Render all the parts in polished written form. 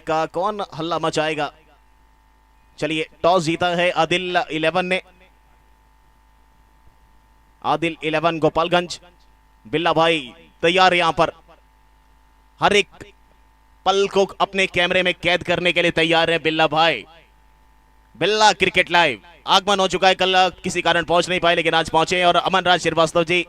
का कौन हल्ला मचाएगा। चलिए, टॉस जीता है आदिल 11 ने। आदिल 11 गोपालगंज। बिल्ला भाई तैयार है यहां पर, हर एक पल को अपने कैमरे में कैद करने के लिए तैयार है बिल्ला भाई। बिल्ला क्रिकेट लाइव आगमन हो चुका है। कल किसी कारण पहुंच नहीं पाए, लेकिन आज पहुंचे। और Aman Raj Srivastava ji,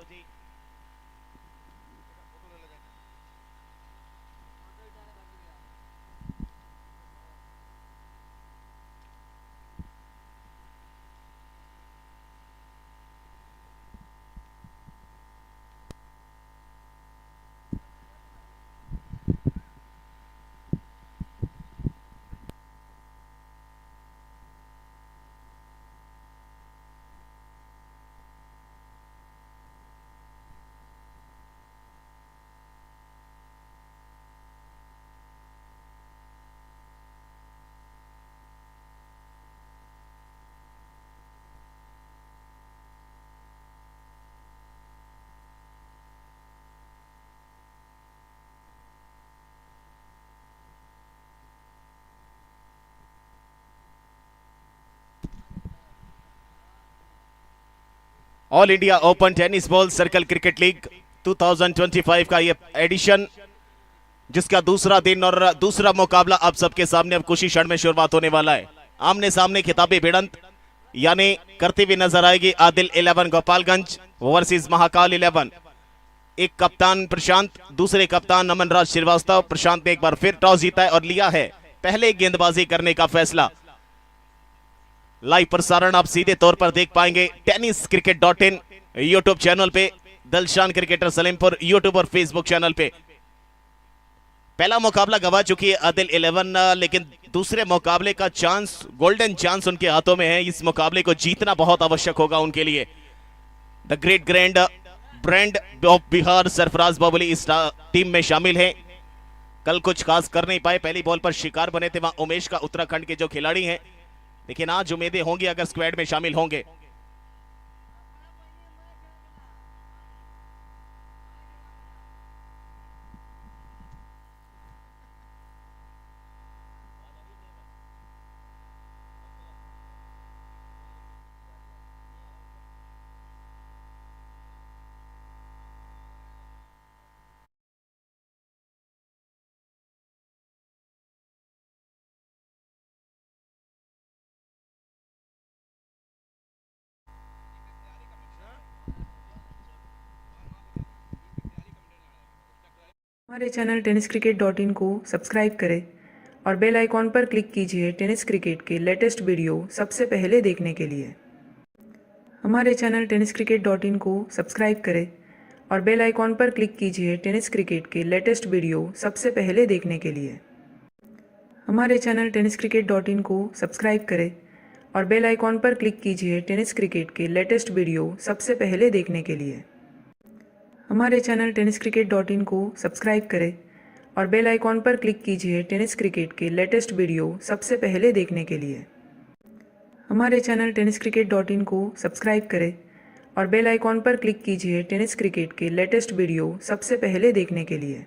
all India open tennis ball circle cricket league 2025 का ये एडिशन, जिसका दूसरा दिन और दूसरा मुकाबला आप सबके सामने अब कुछ ही क्षण में शुरुआत होने वाला है। आमने सामने खिताबी भिड़ंत यानी करती हुई नजर आएगी आदिल 11 गोपालगंज वर्सेस महाकाल 11। एक कप्तान प्रशांत, दूसरे कप्तान अमन राज श्रीवास्तव। प्रशांत ने एक बार फिर टॉस जीता है और लिया है पहले गेंदबाजी करने का फैसला। लाइव प्रसारण आप सीधे तौर पर देख पाएंगे tenniscricket.in यूट्यूब चैनल पे, दिलशान क्रिकेटर सलीमपुर यूट्यूब और फेसबुक चैनल पे। पहला मुकाबला गवा चुकी है आदिल 11, लेकिन दूसरे मुकाबले का चांस, गोल्डन चांस उनके हाथों में है। इस मुकाबले को जीतना बहुत आवश्यक होगा उनके लिए। The great grand brand of Bihar Sarfaraz Babuli इस टीम में शामिल है। कल कुछ खास कर नहीं पाए, पहली बॉल पर शिकार बने थे वहां उमेश का, उत्तराखंड के जो खिलाड़ी हैं, लेकिन आज उम्मीदें होंगी अगर स्क्वाड में शामिल होंगे। हमारे चैनल tenniscricket.in को सब्सक्राइब करें और बेल आइकॉन पर क्लिक कीजिए टेनिस क्रिकेट के लेटेस्ट वीडियो सबसे पहले देखने के लिए। हमारे चैनल tenniscricket.in को सब्सक्राइब करें और बेल आइकॉन पर क्लिक कीजिए टेनिस क्रिकेट के लेटेस्ट वीडियो सबसे पहले देखने के लिए। हमारे चैनल tenniscricket.in को सब्सक्राइब करें और बेल आइकॉन पर क्लिक कीजिए टेनिस क्रिकेट के लेटेस्ट वीडियो सबसे पहले देखने के लिए। हमारे चैनल tenniscricket.in को सब्सक्राइब करें और बेल आइकॉन पर क्लिक कीजिए टेनिस क्रिकेट के लेटेस्ट वीडियो सबसे पहले देखने के लिए। हमारे चैनल tenniscricket.in को सब्सक्राइब करें और बेल आइकॉन पर क्लिक कीजिए टेनिस क्रिकेट के लेटेस्ट वीडियो सबसे पहले देखने के लिए।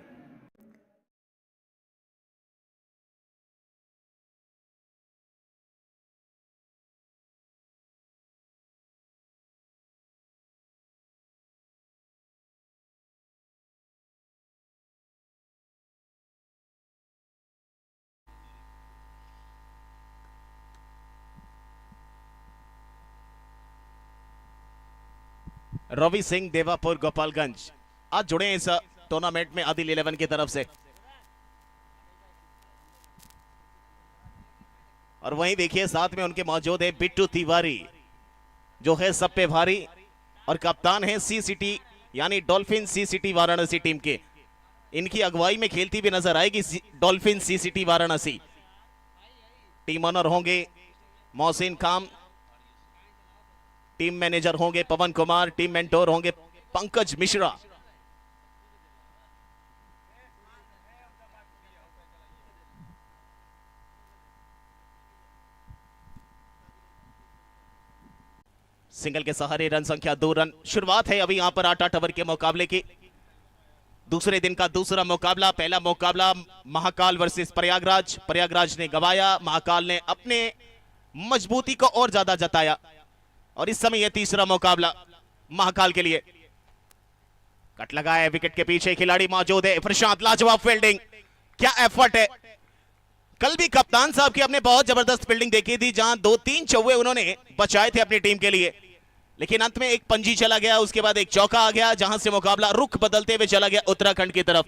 रवि सिंह देवापुर गोपालगंज आज जुड़े हैं इस टूर्नामेंट में आदिल 11 की तरफ से। और वहीं देखिए साथ में उनके मौजूद है बिट्टू तिवारी, जो है सब पे भारी, और कप्तान है सी सिटी यानी डॉल्फिन सी सिटी वाराणसी टीम के। इनकी अगुवाई में खेलती भी नजर आएगी डॉल्फिन सी सिटी वाराणसी। टीम ओनर होंगे मोहसिन खान, टीम मैनेजर होंगे पवन कुमार, टीम मेंटोर होंगे पंकज मिश्रा। सिंगल के सहारे रन संख्या 2 रन। शुरुआत है अभी यहां पर 8-8 ओवर के मुकाबले की। दूसरे दिन का दूसरा मुकाबला, पहला मुकाबला महाकाल वर्सेस प्रयागराज। प्रयागराज ने गवाया, महाकाल ने अपने मजबूती को और ज्यादा जताया और इस समय यह तीसरा मुकाबला महाकाल के लिए। कट लगा है, विकेट के पीछे खिलाड़ी मौजूद है प्रशांत, लाजवाब फील्डिंग, क्या एफर्ट है। कल भी कप्तान साहब की हमने बहुत जबरदस्त फील्डिंग देखी थी, जहां 2-3 चौवे उन्होंने बचाए थे अपनी टीम के लिए, लेकिन अंत में एक पंजी चला गया, उसके बाद एक चौका आ गया, जहां से मुकाबला रुख बदलते हुए चला गया उत्तराखंड की तरफ।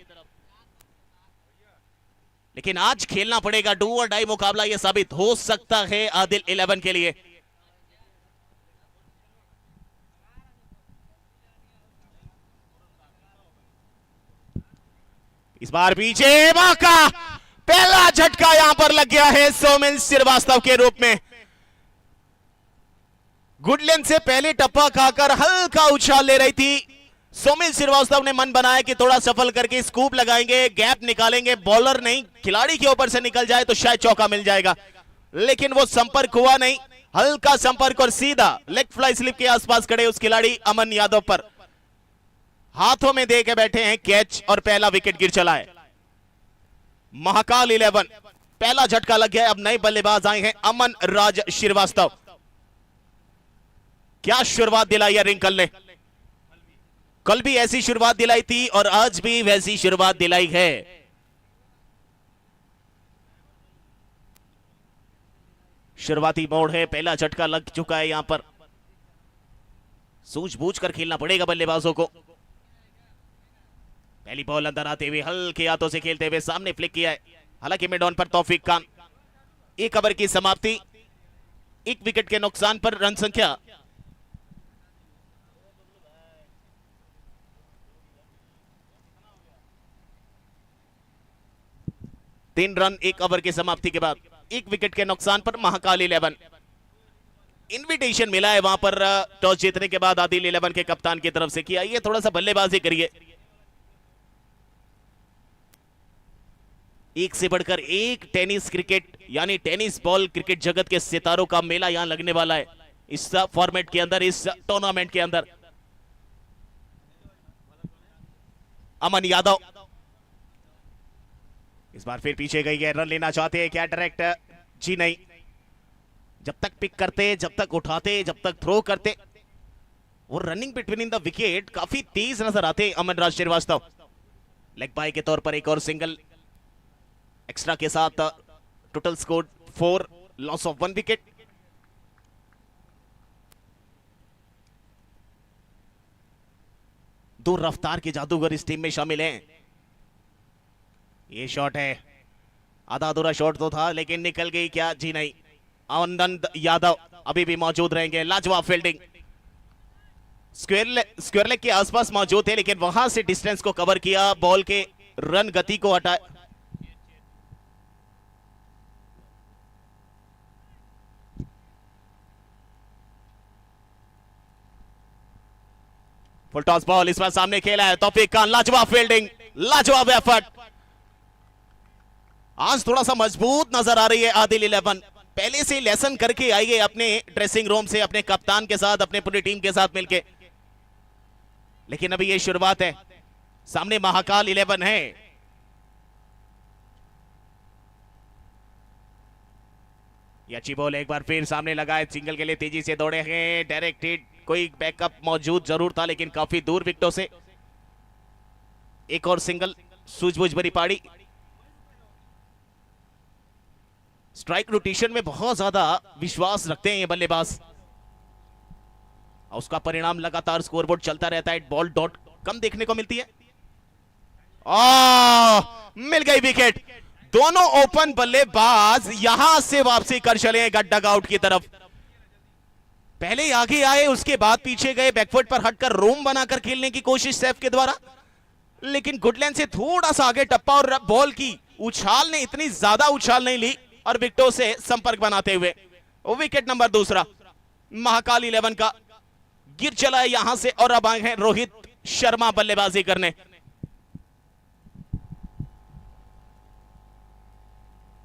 लेकिन आज खेलना पड़ेगा, डू और डाई मुकाबला यह साबित हो सकता है आदिल 11 के लिए। इस बार पीछे मौका, पहला झटका यहां पर लग गया है सोमिल श्रीवास्तव के रूप में। गुडलैन से पहले टप्पा खाकर हल्का उछाल ले रही थी, सोमिल श्रीवास्तव ने मन बनाया कि थोड़ा सफल करके स्कूप लगाएंगे, गैप निकालेंगे, बॉलर नहीं खिलाड़ी के ऊपर से निकल जाए तो शायद चौका मिल जाएगा, लेकिन वो संपर्क हुआ नहीं। हल्का संपर्क और सीधा लेग फ्लाई स्लिप के आसपास खड़े उस खिलाड़ी अमन यादव पर हाथों में दे के बैठे हैं कैच और पहला विकेट गिर चला है। महाकाल 11 पहला झटका लग गया। अब नए बल्लेबाज आए हैं अमन राज श्रीवास्तव। क्या शुरुआत दिलाई है रिंकल ने, कल भी ऐसी शुरुआत दिलाई थी और आज भी वैसी शुरुआत दिलाई है। शुरुआती मोड़ है, पहला झटका लग चुका है, यहां पर सूझबूझ कर खेलना पड़ेगा बल्लेबाजों को। पहली बॉल अंदर आते हुए हल्के हाथों से खेलते हुए सामने फ्लिक किया है, हालांकि मिड ऑन पर तौफीक खान। एक ओवर की समाप्ति, एक विकेट के नुकसान पर रन संख्या 3 रन एक ओवर की समाप्ति के बाद, एक विकेट के नुकसान पर महाकाल 11। इनविटेशन मिला है वहां पर टॉस जीतने के बाद आदिल 11 के कप्तान की तरफ से कि आइए थोड़ा सा बल्लेबाजी करिए। एक से बढ़कर एक टेनिस क्रिकेट यानी टेनिस बॉल क्रिकेट जगत के सितारों का मेला यहां लगने वाला है इस फॉर्मेट के अंदर, इस टूर्नामेंट के अंदर। अमन यादव इस बार फिर पीछे गई है, रन लेना चाहते हैं क्या डायरेक्ट? जी नहीं, जब तक पिक करते, जब तक उठाते, जब तक थ्रो करते, वो रनिंग बिटवीन द विकेट काफी तेज नजर आते अमन राज श्रीवास्तव। लेग बाय के तौर पर एक और सिंगल एक्स्ट्रा के साथ total score 4, loss of 1 wicket. दो रफ्तार के जादूगर इस टीम में शामिल हैं। ये शॉट है, आधा अधूरा शॉट तो था लेकिन निकल गई क्या? जी नहीं, आनंद यादव अभी भी मौजूद रहेंगे। लाजवाब फील्डिंग, स्क्वायर लेग के आसपास मौजूद थे लेकिन वहां से डिस्टेंस को कवर किया, बॉल के रन गति को हटाया। फुल टॉस बॉल इस बार सामने खेला है तौफीक खान, लाजवाब फील्डिंग, लाजवाब एफर्ट। आज थोड़ा सा मजबूत नजर आ रही है आदिल 11, पहले से लेसन करके आई है अपने ड्रेसिंग रूम से, अपने कप्तान के साथ, अपने पूरी टीम के साथ मिलके। लेकिन अभी ये शुरुआत है, सामने महाकाल 11 है। ये अच्छी बॉल एक बार फिर सामने लगा है, सिंगल के लिए तेजी से दौड़े हैं, डायरेक्ट हिट, कोई बैकअप मौजूद जरूर था लेकिन काफी दूर विकेटों से। एक और सिंगल, सूझबूझ भरी पारी। स्ट्राइक रोटेशन में बहुत ज्यादा विश्वास रखते हैं ये बल्लेबाज, और उसका परिणाम लगातार स्कोरबोर्ड चलता रहता है, बॉल डॉट कम देखने को मिलती है। मिल गई विकेट। दोनों ओपन बल्लेबाज यहां से वापसी कर चले डग आउट की तरफ। पहले आगे आए, उसके बाद पीछे गए, बैकफुट पर हटकर रोम बनाकर खेलने की कोशिश सैफ के द्वारा, लेकिन गुडलैन से थोड़ा सा आगे टप्पा और बॉल की उछाल ने इतनी ज्यादा उछाल नहीं ली और विकेटों से संपर्क बनाते हुए विकेट नंबर दूसरा महाकाल 11 का गिर चला है यहां से। और अब आए हैं रोहित शर्मा बल्लेबाजी करने।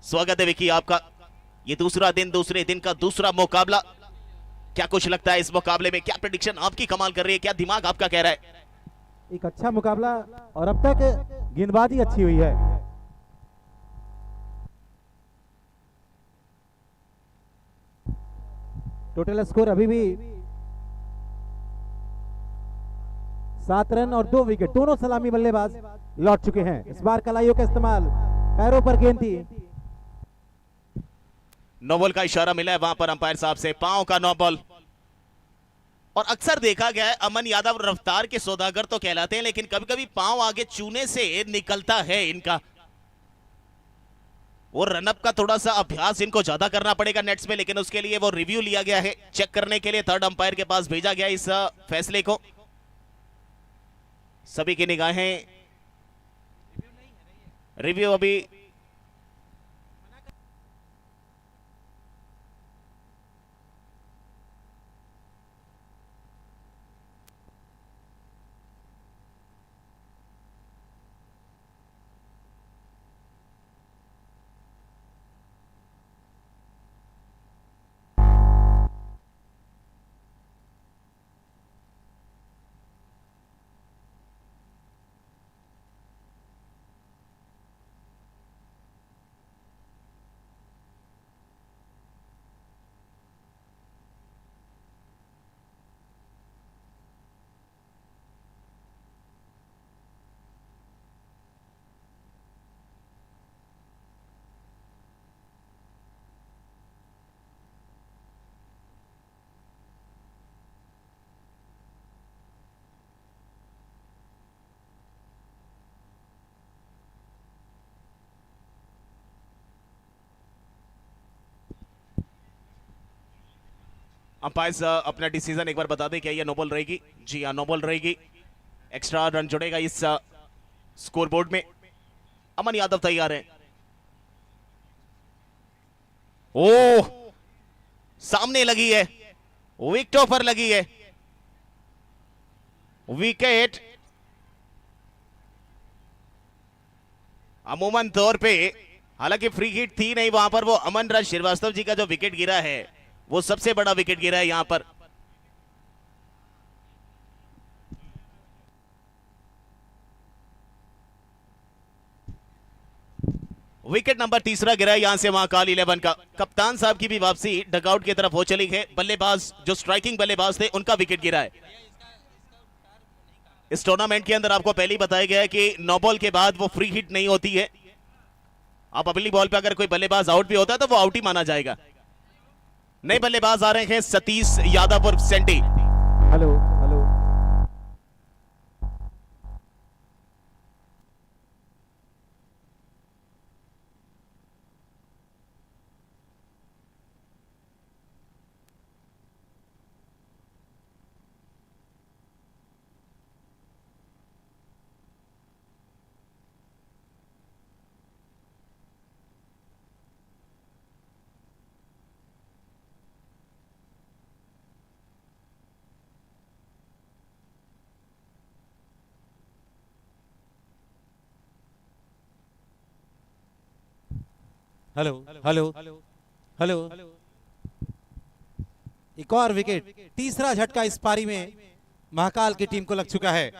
स्वागत है विकी आपका, ये दूसरा दिन, दूसरे दिन का दूसरा मुकाबला। क्या कुछ लगता है इस मुकाबले में? क्या प्रेडिक्शन आपकी कमाल कर रही है? क्या दिमाग आपका कह रहा है? एक अच्छा मुकाबला और अब तक गेंदबाजी अच्छी हुई है। टोटल स्कोर अभी भी 7 रन और 2 विकेट। दोनों सलामी बल्लेबाज लौट चुके हैं। इस बार कलाइयों का इस्तेमाल, पैरों पर गेंद थी। नो बॉल का इशारा मिला है वहां पर अंपायर साहब से, पांव का नो बॉल। और अक्सर देखा गया है अमन यादव रफ्तार के सौदागर तो कहलाते हैं, लेकिन कभी कभी पांव आगे चूने से निकलता है इनका। वो रनअप का थोड़ा सा अभ्यास इनको ज्यादा करना पड़ेगा नेट्स में, लेकिन उसके लिए वो रिव्यू लिया गया है, चेक करने के लिए थर्ड अंपायर के पास भेजा गया इस फैसले को। सभी की निगाहें रिव्यू अभी अंपायर अपना डिसीजन एक बार बता दें, क्या ये नो बॉल रहेगी? जी हाँ, नो बॉल रहेगी। एक्स्ट्रा रन जुड़ेगा इस स्कोरबोर्ड में। अमन यादव तैयार है। ओह, सामने लगी है, विकेटों पर लगी है विकेट। अमूमन तौर पे हालांकि फ्री हिट थी नहीं वहां पर, वो अमन राज श्रीवास्तव जी का जो विकेट गिरा है वो सबसे बड़ा विकेट गिरा है यहां पर। विकेट नंबर तीसरा गिरा है यहां से महाकाल 11 का। कप्तान साहब की भी वापसी डगआउट की तरफ हो चली है। बल्लेबाज जो स्ट्राइकिंग बल्लेबाज थे उनका विकेट गिरा है। इस टूर्नामेंट के अंदर आपको पहले ही बताया गया है कि नो बॉल के बाद वो फ्री हिट नहीं होती है। अब अगली बॉल पे अगर कोई बल्लेबाज आउट भी होता है तो वो आउट ही माना जाएगा। नए बल्लेबाज आ रहे हैं सतीश यादव और सेंटी। Hello hello, hello hello hello. एक और विकेट, तीसरा झटका इस पारी में महाकाल की टीम को लग चुका है।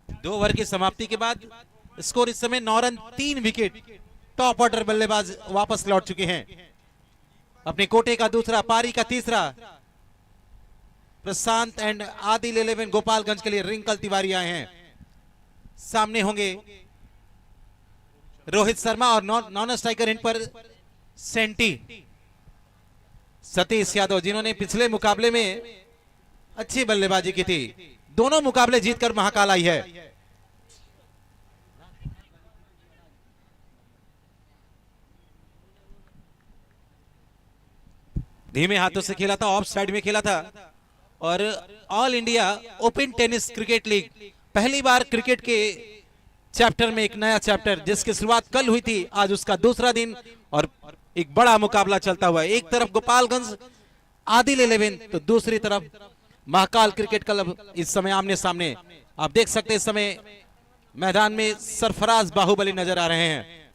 दो ओवर की समाप्ति के बाद स्कोर इस समय 9 रन 3 विकेट। टॉप ऑर्डर बल्लेबाज वापस लौट चुके हैं। अपने कोटे का दूसरा, पारी का तीसरा। प्रशांत एंड आदिल 11 गोपालगंज के लिए रिंकल तिवारी आए हैं। सामने होंगे रोहित शर्मा और नॉन स्ट्राइकर एंड पर सेंटी। सतीश यादव जिन्होंने पिछले मुकाबले में अच्छी बल्लेबाजी की थी, दोनों मुकाबले जीतकर महाकाल आई है। धीमे हाथों से खेला था, ऑफ साइड में खेला था। और all India open tennis cricket league, पहली बार क्रिकेट के चैप्टर में एक नया चैप्टर जिसकी शुरुआत कल हुई थी, आज उसका दूसरा दिन और एक बड़ा मुकाबला चलता हुआ है। एक तरफ गोपालगंज आदिल 11 तो दूसरी तरफ महाकाल क्रिकेट क्लब इस समय आमने सामने। आप देख सकते हैं इस समय मैदान में सरफराज बाहुबली नजर आ रहे हैं।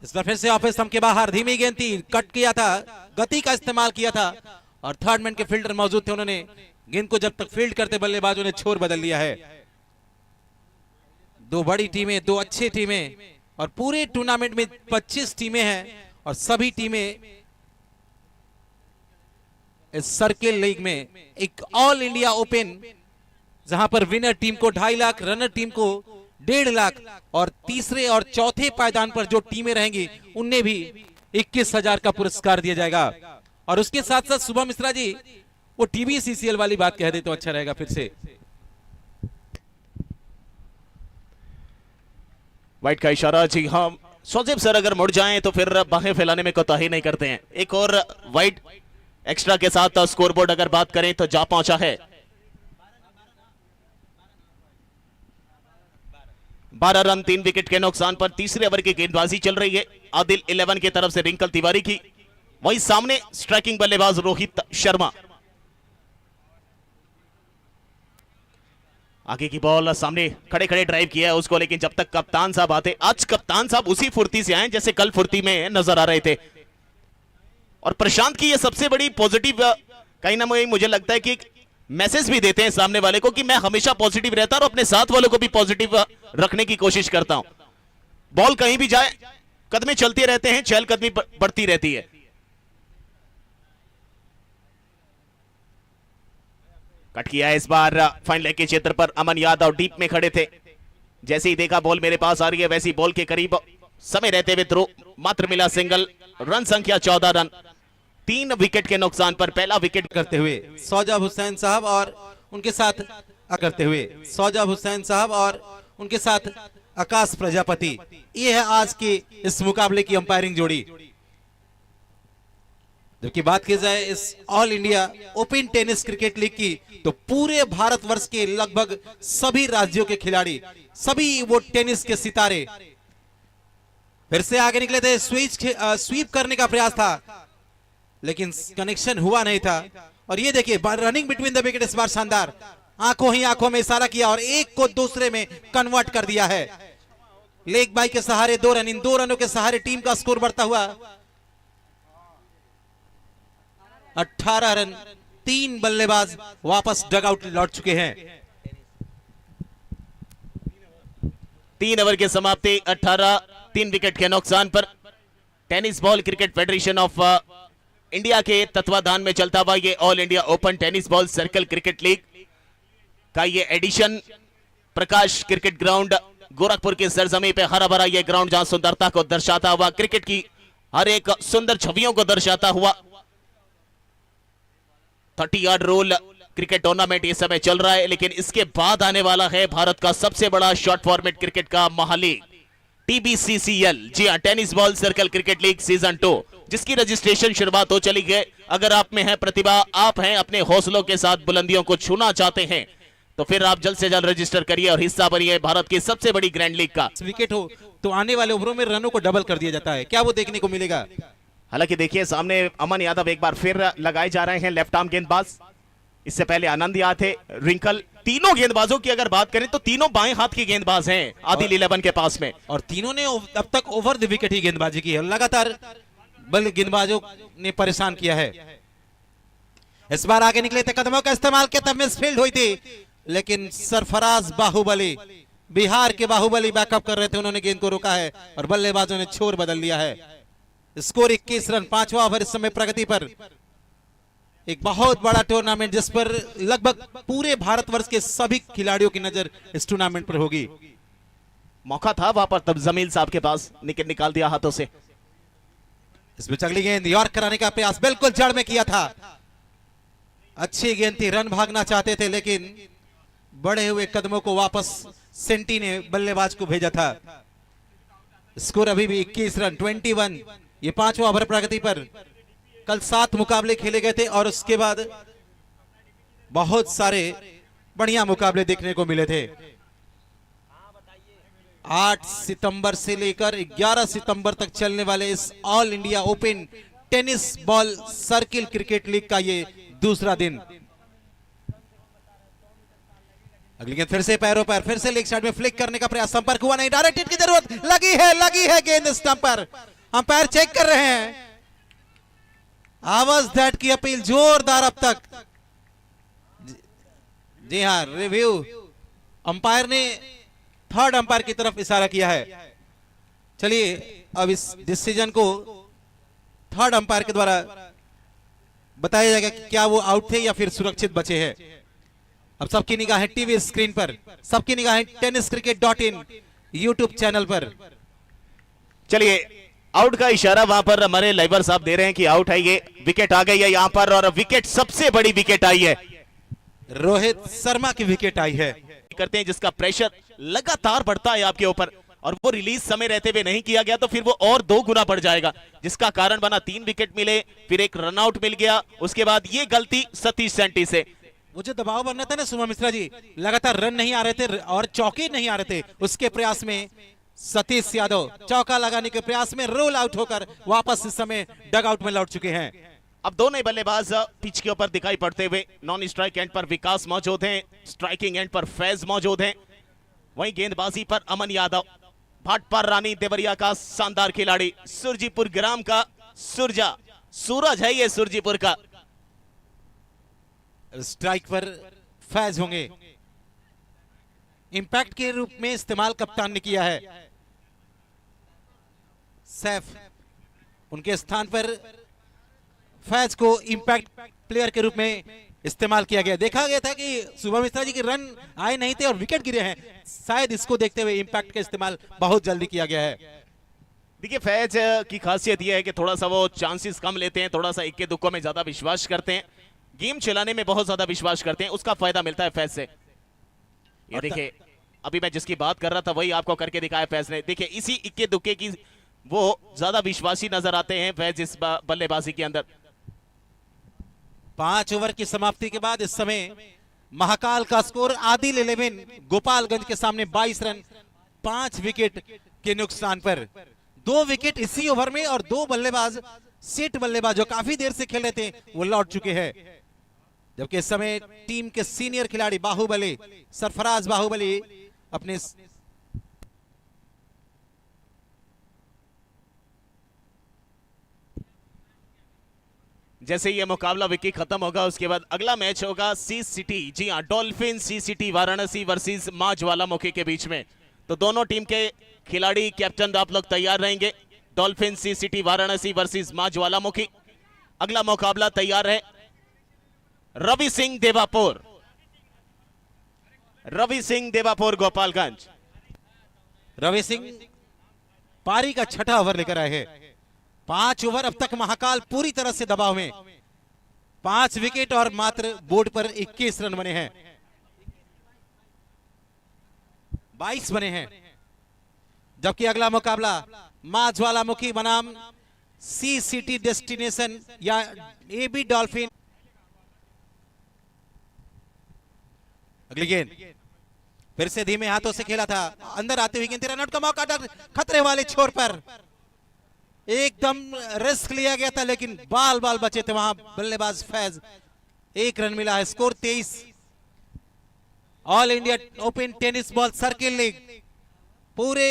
इस बार फिर से ऑफ स्टंप के बाहर धीमी गेंद थी, कट किया था, गति का इस्तेमाल किया था और थर्ड मैन के फील्डर मौजूद थे, उन्होंने गेंद को जब तक फील्ड करते बल्लेबाजों ने छोर बदल लिया है। दो बड़ी टीमें, दो अच्छी टीमें और पूरे टूर्नामेंट में 25 टीमें हैं और सभी टीमें इस सर्किल लीग में एक ऑल इंडिया ओपन जहां पर विनर टीम को 2.5 लाख, रनर टीम को 1.5 लाख और तीसरे और चौथे पायदान पर जो टीमें रहेंगी उन्हें भी 21,000 का पुरस्कार दिया जाएगा। और उसके साथ साथ शुभम मिश्रा जी वो TBCCL वाली बात कह दे तो अच्छा रहेगा फिर से। वाइट का इशारा। जी हाँ, सौजिब सर अगर मुड़ जाएं तो फिर बाहें फैलाने में कोताही नहीं करते हैं। एक और वाइट एक्स्ट्रा के साथ स्कोरबोर्ड अगर बात करें तो जा पहुंचा है 12 रन 3 विकेट के नुकसान पर। तीसरे ओवर की गेंदबाजी चल रही है आदिल 11 की तरफ से रिंकल तिवारी की, वहीं सामने स्ट्राइकिंग बल्लेबाज रोहित शर्मा। आगे की बॉल सामने खड़े खड़े ड्राइव किया है उसको, लेकिन जब तक कप्तान साहब आते, आज कप्तान साहब उसी फुर्ती से आए जैसे कल फुर्ती में नजर आ रहे थे। और प्रशांत की ये सबसे बड़ी पॉजिटिव कहीं ना कहीं मुझे लगता है कि मैसेज भी देते हैं सामने वाले को कि मैं हमेशा पॉजिटिव रहता हूं और अपने साथ वालों को भी पॉजिटिव रखने की कोशिश करता हूं। बॉल कहीं भी जाए कदमें चलते रहते हैं, चहलकदमी बढ़ती रहती है। कट किया है इस बार फाइन लेग के क्षेत्र पर। अमन यादव डीप में खड़े थे, जैसे ही देखा बॉल मेरे पास आ रही है वैसी बॉल के करीब समय रहते हुए थ्रो, मात्र मिला सिंगल। रन संख्या 14 रन 3 विकेट के नुकसान पर। पहला विकेट करते हुए सौजब हुसैन साहब और उनके साथ करते हुए सौजब हुसैन साहब और उनके साथ आकाश प्रजापति, ये है आज के इस मुकाबले की अंपायरिंग जोड़ी। जबकि बात की जाए इस all India open tennis cricket league की तो पूरे भारतवर्ष के लगभग सभी राज्यों के खिलाड़ी, सभी वो टेनिस के सितारे फिर से आगे निकले थे। स्वीप करने का प्रयास था लेकिन कनेक्शन हुआ नहीं था। और ये देखिए रनिंग बिटवीन द विकेट इस बार शानदार, आंखों ही आंखों में इशारा किया और एक को दूसरे में कन्वर्ट कर दिया है। लेग बाई के सहारे 2 रन, इन 2 रनों के सहारे टीम का स्कोर बढ़ता हुआ 18 रन। 3 बल्लेबाज वापस डगआउट लौट चुके हैं। 3 ओवर के समाप्ति 18 3 विकेट के नुकसान पर। Tennis ball cricket federation of India के तत्वाधान में चलता हुआ ये all India open tennis ball circle cricket league का ये एडिशन प्रकाश क्रिकेट ग्राउंड गोरखपुर की सरजमी पे हरा भरा ये ग्राउंड जहां सुंदरता को दर्शाता हुआ, क्रिकेट की हर एक सुंदर छवियों को दर्शाता हुआ 30 यार्ड रोल क्रिकेट टूर्नामेंट इस समय चल रहा है। लेकिन इसके बाद आने वाला है भारत का सबसे बड़ा शॉर्ट फॉर्मेट क्रिकेट का महालीग TBCCL, जी हां, tennis ball circle cricket league season 2, जिसकी रजिस्ट्रेशन शुरुआत हो चली है। अगर आप में है प्रतिभा, आप हैं अपने हौसलों के साथ बुलंदियों को छूना चाहते हैं तो फिर आप जल्द से जल्द रजिस्टर करिए और हिस्सा बनिए भारत की सबसे बड़ी ग्रैंड लीग का। विकेट हो तो आने वाले ओवरों में रनों को डबल कर दिया जाता है, क्या वो देखने को मिलेगा? हालांकि देखिए सामने अमन यादव एक बार फिर लगाए जा रहे हैं, लेफ्ट आर्म गेंदबाज। इससे पहले आनंद याद थे, रिंकल। तीनों गेंदबाजों की अगर बात करें तो तीनों बाएं हाथ के गेंदबाज हैं आदिल 11 के पास में, और तीनों ने अब तक ओवर द विकेट ही गेंदबाजी की है। लगातार बल गेंदबाजों ने परेशान किया है। इस बार आगे निकले थे, कदमों का इस्तेमाल किया था, मिसफील्ड हुई थी, लेकिन सरफराज बाहुबली, बिहार के बाहुबली बैकअप कर रहे थे, उन्होंने गेंद को रोका है और बल्लेबाजों ने छोर बदल लिया है। स्कोर 21 रन, 5वां ओवर इस समय प्रगति पर। एक बहुत बड़ा टूर्नामेंट जिस पर लगभग पूरे भारतवर्ष के सभी खिलाड़ियों की नजर इस टूर्नामेंट पर होगी। मौका था वहां पर तब जमील साहब के पास, लेकिन निकाल दिया हाथों से। इसमें अगली गेंद यॉर्क कराने का प्रयास बिल्कुल जड़ में किया था, अच्छी गेंद थी, रन भागना चाहते थे लेकिन बढ़े हुए कदमों को वापस सेंटी ने बल्लेबाज को भेजा था। स्कोर अभी भी 21 रन, 21। ये 5वां ओवर प्रगति पर। कल 7 मुकाबले खेले गए थे और उसके बाद बहुत सारे बढ़िया मुकाबले देखने को मिले थे। 8 सितंबर से लेकर 11 सितंबर तक चलने वाले इस all India open tennis ball circle cricket league का ये दूसरा दिन। अगली गेंद फिर से पैरों पर, फिर से लेग साइड में फ्लिक करने का प्रयास, संपर्क हुआ नहीं, डायरेक्ट हिट की जरूरत, लगी है गेंद स्टंप पर। अंपायर चेक कर रहे हैं, आवाज दैट की अपील जोरदार अब तक। जी हां, रिव्यू अंपायर ने थर्ड अंपायर की तरफ इशारा किया है। चलिए अब इस डिसीजन को थर्ड अंपायर के द्वारा बताया जाएगा कि क्या वो आउट थे या फिर सुरक्षित बचे हैं। अब सबकी निगाहें टीवी स्क्रीन पर, सबकी निगाहें tenniscricket.in यूट्यूब चैनल पर। चलिए आउट का इशारा वहां पर हमारे लाइवर साहब दे रहे हैं कि आउट है, ये विकेट आ गई है यहां पर, और विकेट सबसे बड़ी विकेट आई है, रोहित शर्मा की विकेट आई है। करते हैं जिसका प्रेशर लगातार बढ़ता है आपके ऊपर, और वो रिलीज समय रहते हुए नहीं किया गया तो फिर वो और 2 गुना बढ़ जाएगा, जिसका कारण बना 3 विकेट मिले, फिर एक रनआउट मिल गया, उसके बाद ये गलती सतीश सेंटी से। वो जो दबाव बनना था ना सुमा मिश्रा जी, लगातार रन नहीं आ रहे थे और चौके नहीं आ रहे थे, उसके प्रयास में सतीश यादव चौका लगाने के प्रयास में रोल आउट होकर वापस इस समय डग आउट में लौट चुके हैं। अब दोनों बल्लेबाज पिच के ऊपर दिखाई पड़ते हुए, नॉन स्ट्राइक एंड पर विकास मौजूद हैं, स्ट्राइकिंग एंड पर फैज मौजूद हैं, वहीं गेंदबाजी पर अमन यादव, भाटपार रानी देवरिया का शानदार खिलाड़ी, सुरजीपुर ग्राम का सुरजा, सूरज है ये सुरजीपुर का। स्ट्राइक पर फैज होंगे, इंपैक्ट के रूप में इस्तेमाल कप्तान ने किया है। सैफ उनके स्थान पर फैज को इंपैक्ट प्लेयर के रूप में इस्तेमाल किया गया। देखा गया था कि शुभम मिश्रा जी के रन आए नहीं थे और विकेट गिरे हैं, शायद इसको देखते हुए इंपैक्ट का इस्तेमाल बहुत जल्दी किया गया है। देखिए फैज की खासियत यह है कि थोड़ा सा वो चांसेस कम लेते हैं, थोड़ा सा इक्के दुक्कों में ज्यादा विश्वास करते हैं, गेम चलाने में बहुत ज्यादा विश्वास करते हैं, उसका फायदा मिलता है फैज से। ये देखिए अभी मैं जिसकी बात कर रहा था वही आपको करके दिखाया फैज ने। देखिए इसी इक्के दुक्के की वो ज्यादा विश्वासी नजर आते हैं फैज इस बल्लेबाजी के अंदर। 5 ओवर की समाप्ति के बाद इस समय महाकाल का स्कोर आदिल 11 गोपालगंज के सामने 22 रन 5 विकेट के नुकसान पर। 2 विकेट इसी ओवर में और 2 बल्लेबाज सेट बल्लेबाज जो काफी देर से खेल रहे थे वो लौट चुके हैं, जबकि इस समय टीम के सीनियर खिलाड़ी बाहुबली सरफराज बाहुबली अपने जैसे ये मुकाबला विकेट खत्म होगा उसके बाद अगला मैच होगा सी सिटी, जी हाँ डॉल्फिन सी सिटी वाराणसी वर्सेस मां ज्वालामुखी के बीच में। तो दोनों टीम के खिलाड़ी कैप्टन आप लोग तैयार रहेंगे। डॉल्फिन सी सिटी वाराणसी वर्सेस मां ज्वालामुखी, अगला मुकाबला तैयार है। रवि सिंह देवापुर, रवि सिंह देवापुर गोपालगंज। रवि सिंह पारी का 6ठा ओवर लेकर आए हैं। 5 ओवर अब तक महाकाल पूरी तरह से दबाव में, 5 विकेट और मात्र बोर्ड पर 21 रन बने हैं, 22 बने हैं। जबकि अगला मुकाबला मां ज्वालामुखी बनाम सी सिटी डेस्टिनेशन या एबी डॉल्फिन। अगली गेंद फिर से धीमे हाथों से खेला था, अंदर आते हुए गेंद, रनआउट का मौका खतरे वाले छोर पर एकदम रिस्क लिया गया था लेकिन बाल बाल बचे थे वहां बल्लेबाज फैज। 1 रन मिला है, score 23। All India open tennis ball circle league, पूरे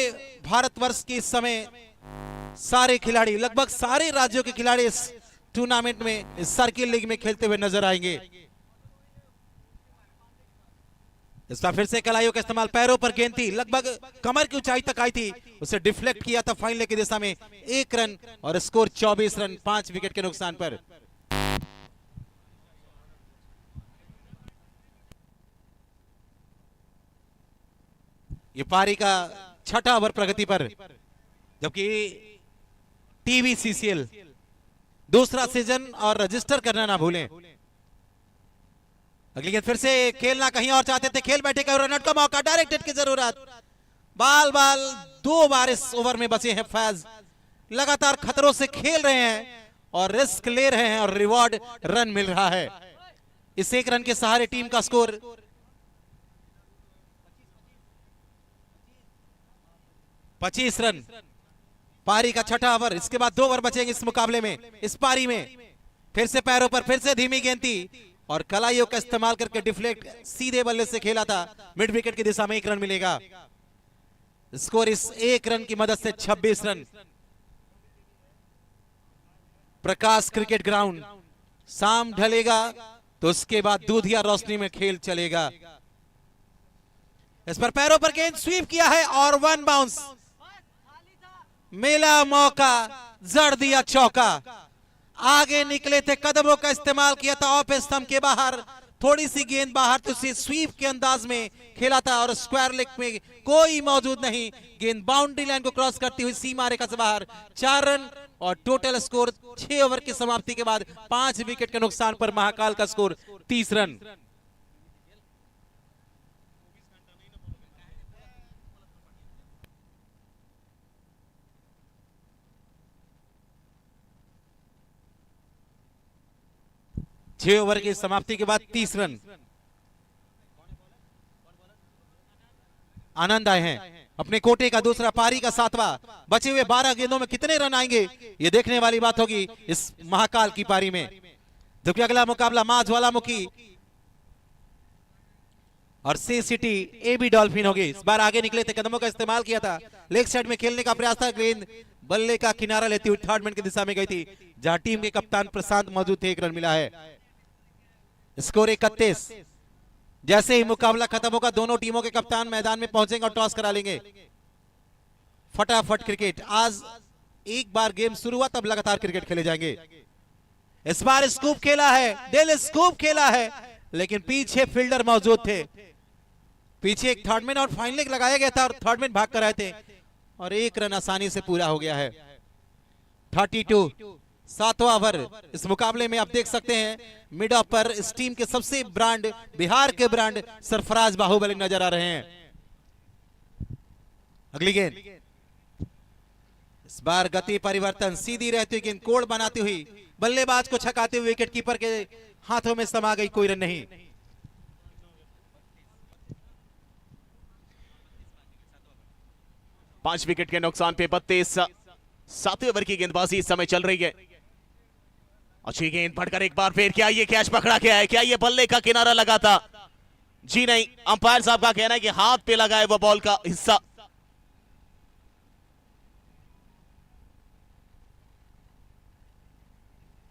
भारतवर्ष के इस समय सारे खिलाड़ी, लगभग सारे राज्यों के खिलाड़ी इस टूर्नामेंट में, इस सर्किल लीग में खेलते हुए नजर आएंगे। इस बार फिर से कलाइयों का इस्तेमाल, पैरों पर गेंद थी, लगभग कमर की ऊंचाई तक आई थी, उसे डिफ्लेक्ट किया था फाइनल की दिशा में। 1 रन और स्कोर 24 रन 5 विकेट के नुकसान पर। ये पारी का 6ठा ओवर प्रगति पर, जबकि टीवी सीसीएल दूसरा सीजन और रजिस्टर करना ना भूलें। अगली गेंद फिर से खेलना कहीं और चाहते थे, खेल बैठे का रनआउट का मौका, डायरेक्ट हिट की जरूरत, बाल बाल 2 बार इस ओवर में बचे हैं फैज। लगातार खतरों से खेल रहे हैं और रिस्क ले रहे हैं और रिवॉर्ड रन मिल रहा है। इस 1 रन के सहारे टीम का स्कोर 25 रन। पारी का 6ठा ओवर, इसके बाद 2 ओवर बचेंगे इस मुकाबले में, इस पारी में। फिर से पैरों पर, फिर से धीमी गेंद थी और कलाइयों का इस्तेमाल करके डिफ्लेक्ट सीधे बल्ले से खेला था। मिड विकेट की दिशा में 1 रन मिलेगा। स्कोर इस 1 रन की मदद से 26 रन। प्रकाश क्रिकेट ग्राउंड, शाम ढलेगा तो उसके बाद दूधिया रोशनी में खेल चलेगा। इस पर पैरों पर गेंद स्वीप किया है और 1 बाउंस। मिला मौका, जड़ दिया चौका। आगे निकले थे, कदमों का इस्तेमाल किया था ऑफ स्टंप के बाहर, थोड़ी सी गेंद बाहर तो उसे स्वीप के अंदाज में खेला था और स्क्वायर लेग में कोई मौजूद नहीं। गेंद बाउंड्री लाइन को क्रॉस करती हुई सीमा रेखा से बाहर। 4 रन और टोटल स्कोर 6 ओवर की समाप्ति के बाद 5 विकेट के नुकसान पर महाकाल का स्कोर 30 रन। छह ओवर की समाप्ति के बाद 30 रन। आनंद आए हैं अपने कोटे का दूसरा, पारी का 7वां। बचे हुए 12 गेंदों में कितने रन आएंगे ये देखने वाली बात होगी इस महाकाल की पारी में। जबकि अगला मुकाबला माँ ज्वालामुखी और सी सिटी एबी डॉल्फिन होगी। इस बार आगे निकले थे, कदमों का इस्तेमाल किया था, लेग साइड में खेलने का प्रयास था। गेंद बल्ले का किनारा लेती हुई थर्ड मैन की दिशा में गई थी, जहां टीम के कप्तान प्रशांत मौजूद थे। 1 रन मिला है। स्कोर 31। जैसे ही मुकाबला खत्म होगा दोनों टीमों के कप्तान मैदान में पहुंचेंगे और टॉस करा लेंगे। फटाफट क्रिकेट, आज एक बार गेम शुरू हुआ तब लगातार क्रिकेट खेले जाएंगे। इस बार स्कूप खेला है, दिल स्कूप खेला है, लेकिन पीछे फील्डर मौजूद थे। पीछे एक थर्डमैन और फाइन लेग लगाया गया था और थर्डमैन भाग कर आए थे और 1 रन आसानी से पूरा हो गया है। 32, 7वां ओवर। इस मुकाबले में आप देख सकते हैं मिड ऑफ पर इस टीम के सबसे ब्रांड, बिहार के ब्रांड सरफराज बाहुबली नजर आ रहे हैं। अगली गेंद, इस बार गति परिवर्तन, सीधी रहती हुई गेंद कोड़ बनाती हुई बल्लेबाज को छकाते हुए विकेट कीपर के हाथों में समा गई। कोई रन नहीं। पांच विकेट के नुकसान पे 32। 7वें ओवर की गेंदबाजी इस समय चल रही है। अच्छी गेंद बढ़कर एक बार फिर, क्या ये कैच पकड़ा गया है? क्या ये बल्ले का किनारा लगा था? जी नहीं, अंपायर साहब का कहना है कि हाथ पे लगा है वो बॉल का हिस्सा।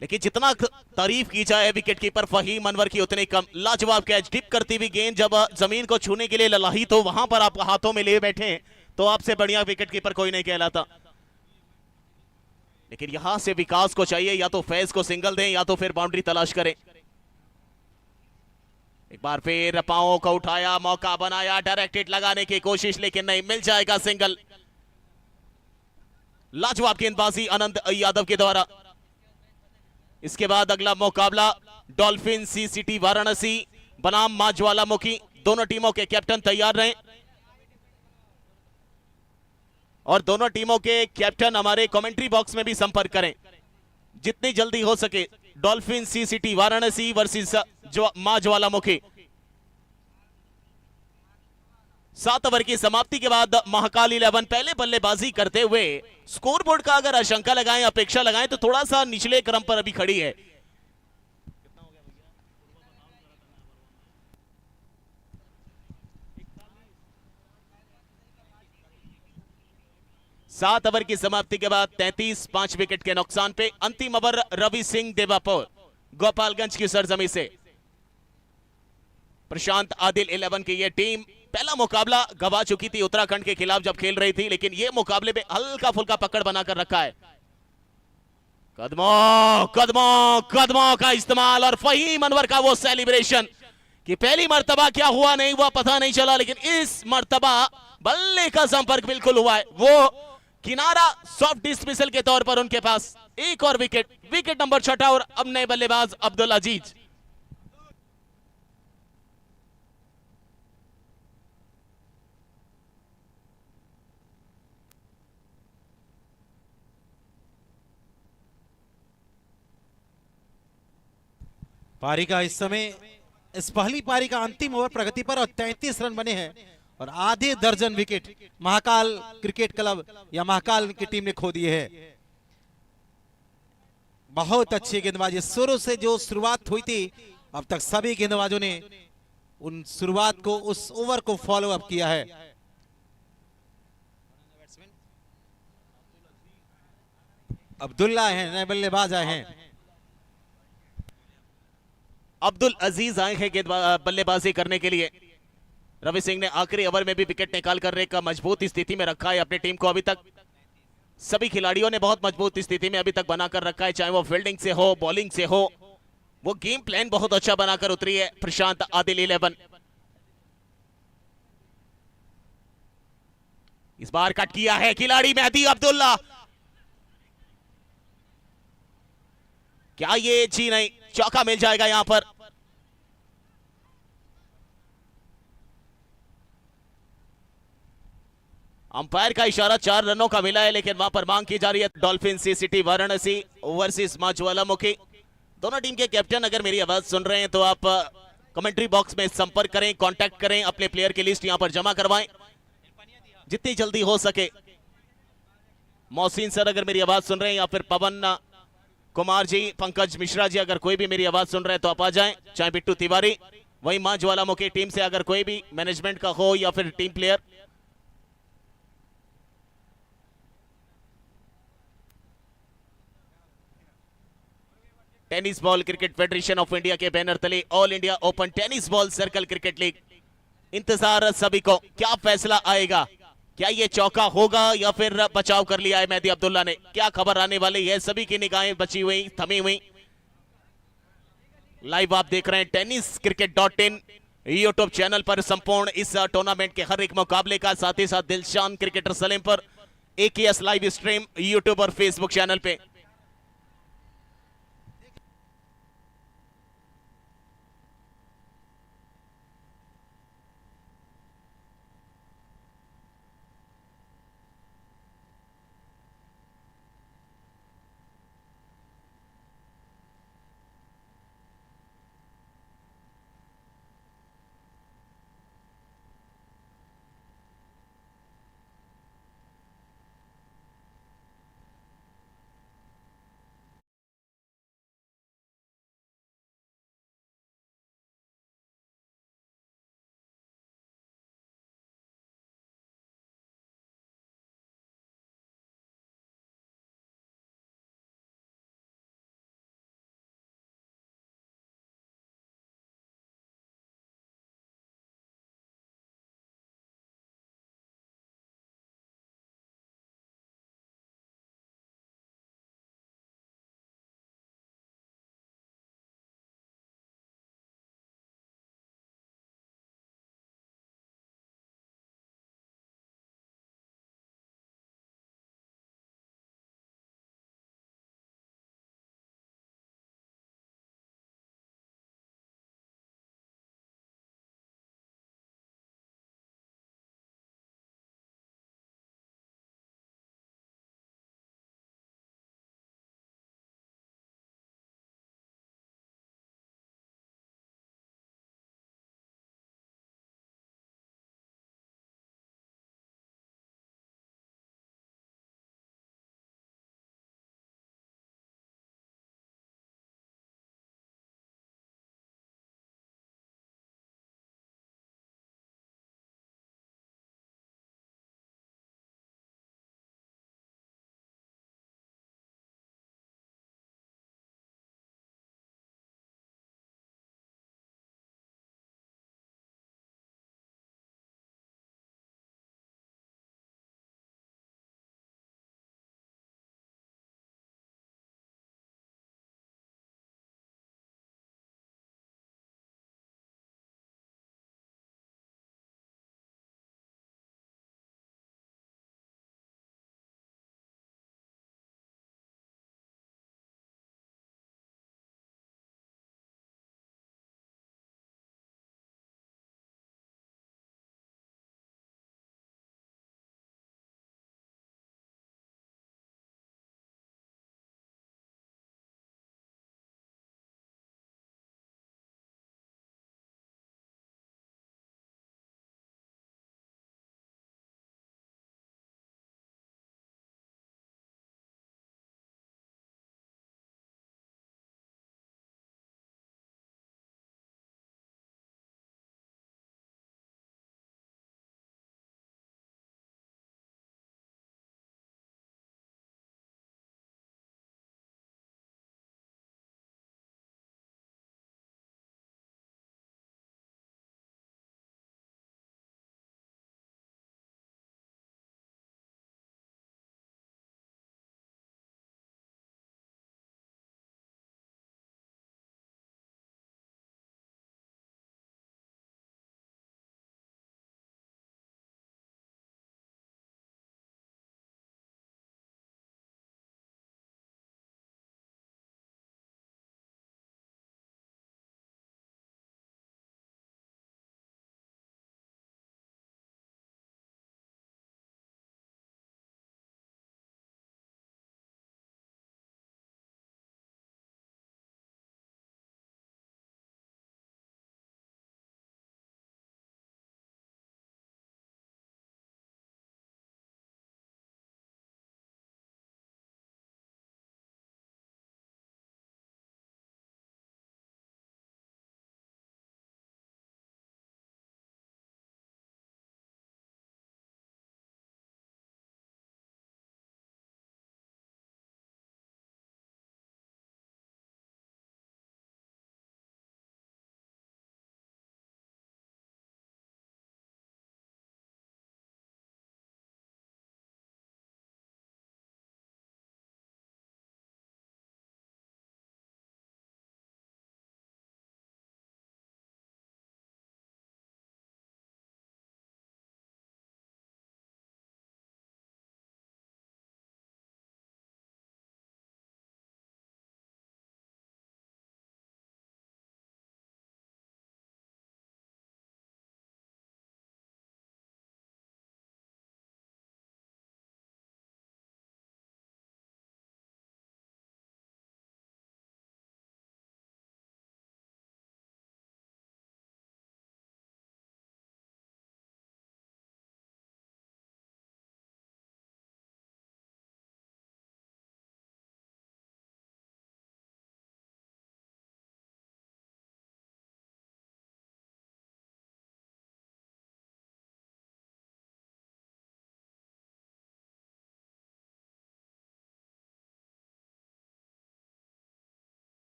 लेकिन जितना तारीफ की जाए विकेट कीपर फहीम अनवर की उतनी कम। लाजवाब कैच, डिप करती हुई गेंद जब जमीन को छूने के लिए ललाही तो वहां पर आप हाथों में ले बैठे तो आपसे बढ़िया विकेट कीपर कोई नहीं कहलाता। लेकिन यहां से विकास को चाहिए या तो फैज को सिंगल दें या तो फिर बाउंड्री तलाश करें। एक बार फिर पांवों को उठाया, मौका बनाया, डायरेक्टेड लगाने की कोशिश, लेकिन नहीं, मिल जाएगा सिंगल। लाजवाब गेंदबाजी आनंद यादव के द्वारा। इसके बाद अगला मुकाबला डॉल्फिन सी सिटी वाराणसी बनाम मां ज्वालामुखी। दोनों टीमों के कैप्टन तैयार रहें और दोनों टीमों के कैप्टन हमारे कमेंट्री बॉक्स में भी संपर्क करें जितनी जल्दी हो सके। डॉल्फिन सी सिटी वाराणसी वर्सेस मां ज्वालामुखी। 7 ओवर की समाप्ति के बाद महाकाल 11 पहले बल्लेबाजी करते हुए स्कोरबोर्ड का अगर आशंका लगाएं, अपेक्षा लगाएं तो थोड़ा सा निचले क्रम पर अभी खड़ी है। सात ओवर की समाप्ति के बाद 33, 5 विकेट के नुकसान पे अंतिम ओवर रवि सिंह देवापुर गोपालगंज की सरजमी से। प्रशांत आदिल 11 की यह टीम पहला मुकाबला गवा चुकी थी उत्तराखंड के खिलाफ जब खेल रही थी, लेकिन यह मुकाबले में हल्का फुल्का पकड़ बनाकर रखा है। कदमों कदमों कदमों का इस्तेमाल और फहीम अनवर का वो सेलिब्रेशन कि पहली मर्तबा क्या हुआ नहीं हुआ पता नहीं चला, लेकिन इस मर्तबा बल्ले का संपर्क बिल्कुल हुआ है। वो किनारा सॉफ्ट डिस्मिसल के तौर पर उनके पास। एक और विकेट, विकेट नंबर 6 और अब नए बल्लेबाज अब्दुल अजीज। पारी का इस समय, इस पहली पारी का अंतिम ओवर प्रगति पर और 33 रन बने हैं और आधे दर्जन विकेट महाकाल क्रिकेट क्लब या महाकाल की टीम ने खो दिए हैं। बहुत अच्छी गेंदबाजी, शुरू से जो शुरुआत हुई थी अब तक सभी गेंदबाजों ने उन शुरुआत को, उस ओवर को फॉलो अप किया है। अब्दुल्ला हैं, नए बल्लेबाज आए हैं। अब्दुल अजीज आए हैं बल्लेबाजी करने के लिए। रवि सिंह ने आखिरी ओवर में भी विकेट निकाल कर एक मजबूत स्थिति में रखा है अपनी टीम को। अभी तक सभी खिलाड़ियों ने बहुत मजबूत स्थिति में अभी तक बनाकर रखा है, चाहे वो फील्डिंग से हो, बॉलिंग से हो। वो गेम प्लान बहुत अच्छा बनाकर उतरी है प्रशांत आदिल 11। इस बार कट किया है खिलाड़ी मेहदी अब्दुल्ला। क्या ये जी नहीं, चौका मिल जाएगा यहां पर। अंपायर का इशारा 4 रनों का मिला है, लेकिन वहां पर मांग की जा रही है डॉल्फिन सी सिटी वाराणसी ओवरसीज मां ज्वालामुखी। दोनों टीम के कैप्टन अगर मेरी आवाज सुन रहे हैं तो आप कमेंट्री बॉक्स में संपर्क करें, कांटेक्ट करें, अपने प्लेयर की लिस्ट यहां पर जमा करवाएं जितनी जल्दी हो सके। मोहसिन सर अगर मेरी आवाज सुन रहे हैं, या फिर पवन कुमार जी, पंकज मिश्रा जी, अगर कोई भी मेरी आवाज सुन रहे हैं तो आप आ जाएं, चाहे बिट्टू तिवारी। वही मां ज्वालामुखी टीम से अगर कोई भी मैनेजमेंट का हो या फिर team player. Tennis ball cricket federation of India के बैनर तले all India open tennis ball circle cricket league. इंतजार सभी को, क्या फैसला आएगा? क्या ये चौका होगा या फिर बचाव कर लिया है मेहदी अब्दुल्ला ने? क्या खबर आने वाली है? सभी की निगाहें बची हुई, थमी हुई। लाइव आप देख रहे हैं tenniscricket.in यूट्यूब चैनल पर संपूर्ण इस टूर्नामेंट के हर एक मुकाबले का, साथ ही साथ दिलशान क्रिकेटर सलीम पर AKS लाइव स्ट्रीम यूट्यूब और फेसबुक चैनल पे।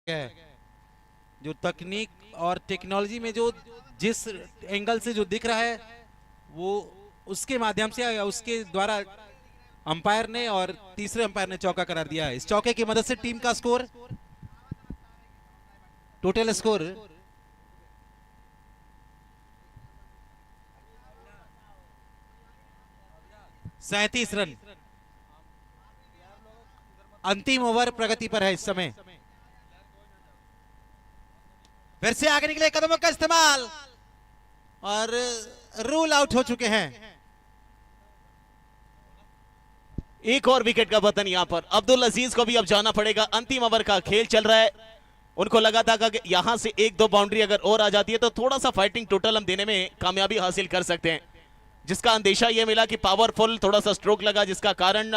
है। जो तकनीक और टेक्नोलॉजी में जो जिस एंगल से जो दिख रहा है वो उसके माध्यम से या उसके द्वारा अंपायर ने और तीसरे अंपायर ने चौका करार दिया है। इस चौके की मदद से टीम का स्कोर, टोटल स्कोर 37 रन। अंतिम ओवर प्रगति पर है इस समय। फिर से आगे निकले, कदमों का इस्तेमाल और रूल आउट हो चुके हैं। एक और विकेट का पतन यहां पर। अब्दुल अजीज को भी अब जाना पड़ेगा। अंतिम ओवर का खेल चल रहा है। उनको लगा था कि यहां से एक दो बाउंड्री अगर और आ जाती है तो थोड़ा सा फाइटिंग टोटल हम देने में कामयाबी हासिल कर सकते हैं, जिसका अंदेशा यह मिला कि पावरफुल थोड़ा सा स्ट्रोक लगा, जिसका कारण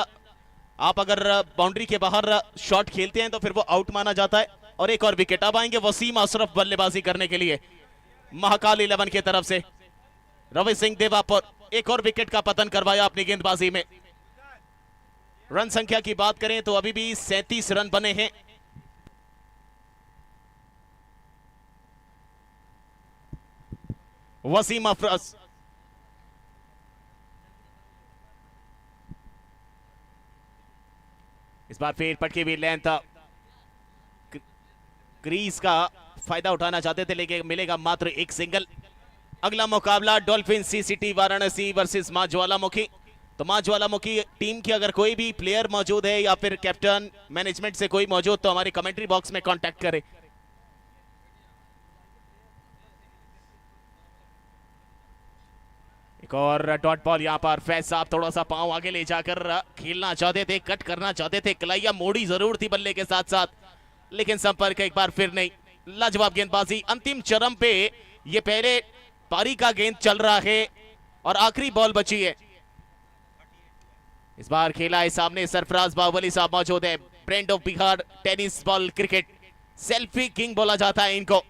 आप अगर बाउंड्री के बाहर शॉट खेलते हैं तो फिर वो आउट माना जाता है। और एक और विकेट। अब आएंगे वसीम अशरफ बल्लेबाजी करने के लिए महाकाल 11 की तरफ से। रवि सिंह देवापुर एक और विकेट का पतन करवाया अपनी गेंदबाजी में। रन संख्या की बात करें तो अभी भी 37 रन बने हैं। वसीम अफरस इस बार फिर पटकी हुई लेंथ, क्रीज का फायदा उठाना चाहते थे लेकिन मिलेगा मात्र एक सिंगल। अगला मुकाबला dolphin CCT Varanasi versus Maa ज्वालामुखी। तो मां ज्वालामुखी टीम की अगर कोई भी प्लेयर मौजूद है या फिर कैप्टन मैनेजमेंट से कोई मौजूद तो हमारे कमेंट्री बॉक्स में कांटेक्ट करें। एक और डॉट बॉल यहां पर। फैज साहब थोड़ा सा पांव आगे ले जाकर खेलना चाहते थे, कट करना चाहते थे, कलाइया मोड़ी जरूर थी बल्ले के साथ साथ, लेकिन संपर्क एक बार फिर नहीं। लाजवाब गेंदबाजी अंतिम चरम पे। ये पहले पारी का गेंद चल रहा है और आखिरी बॉल बची है। इस बार खेला है सामने सरफराज बाहुबली साहब मौजूद है। Brand of Bihar tennis ball cricket, selfie king बोला जाता है इनको।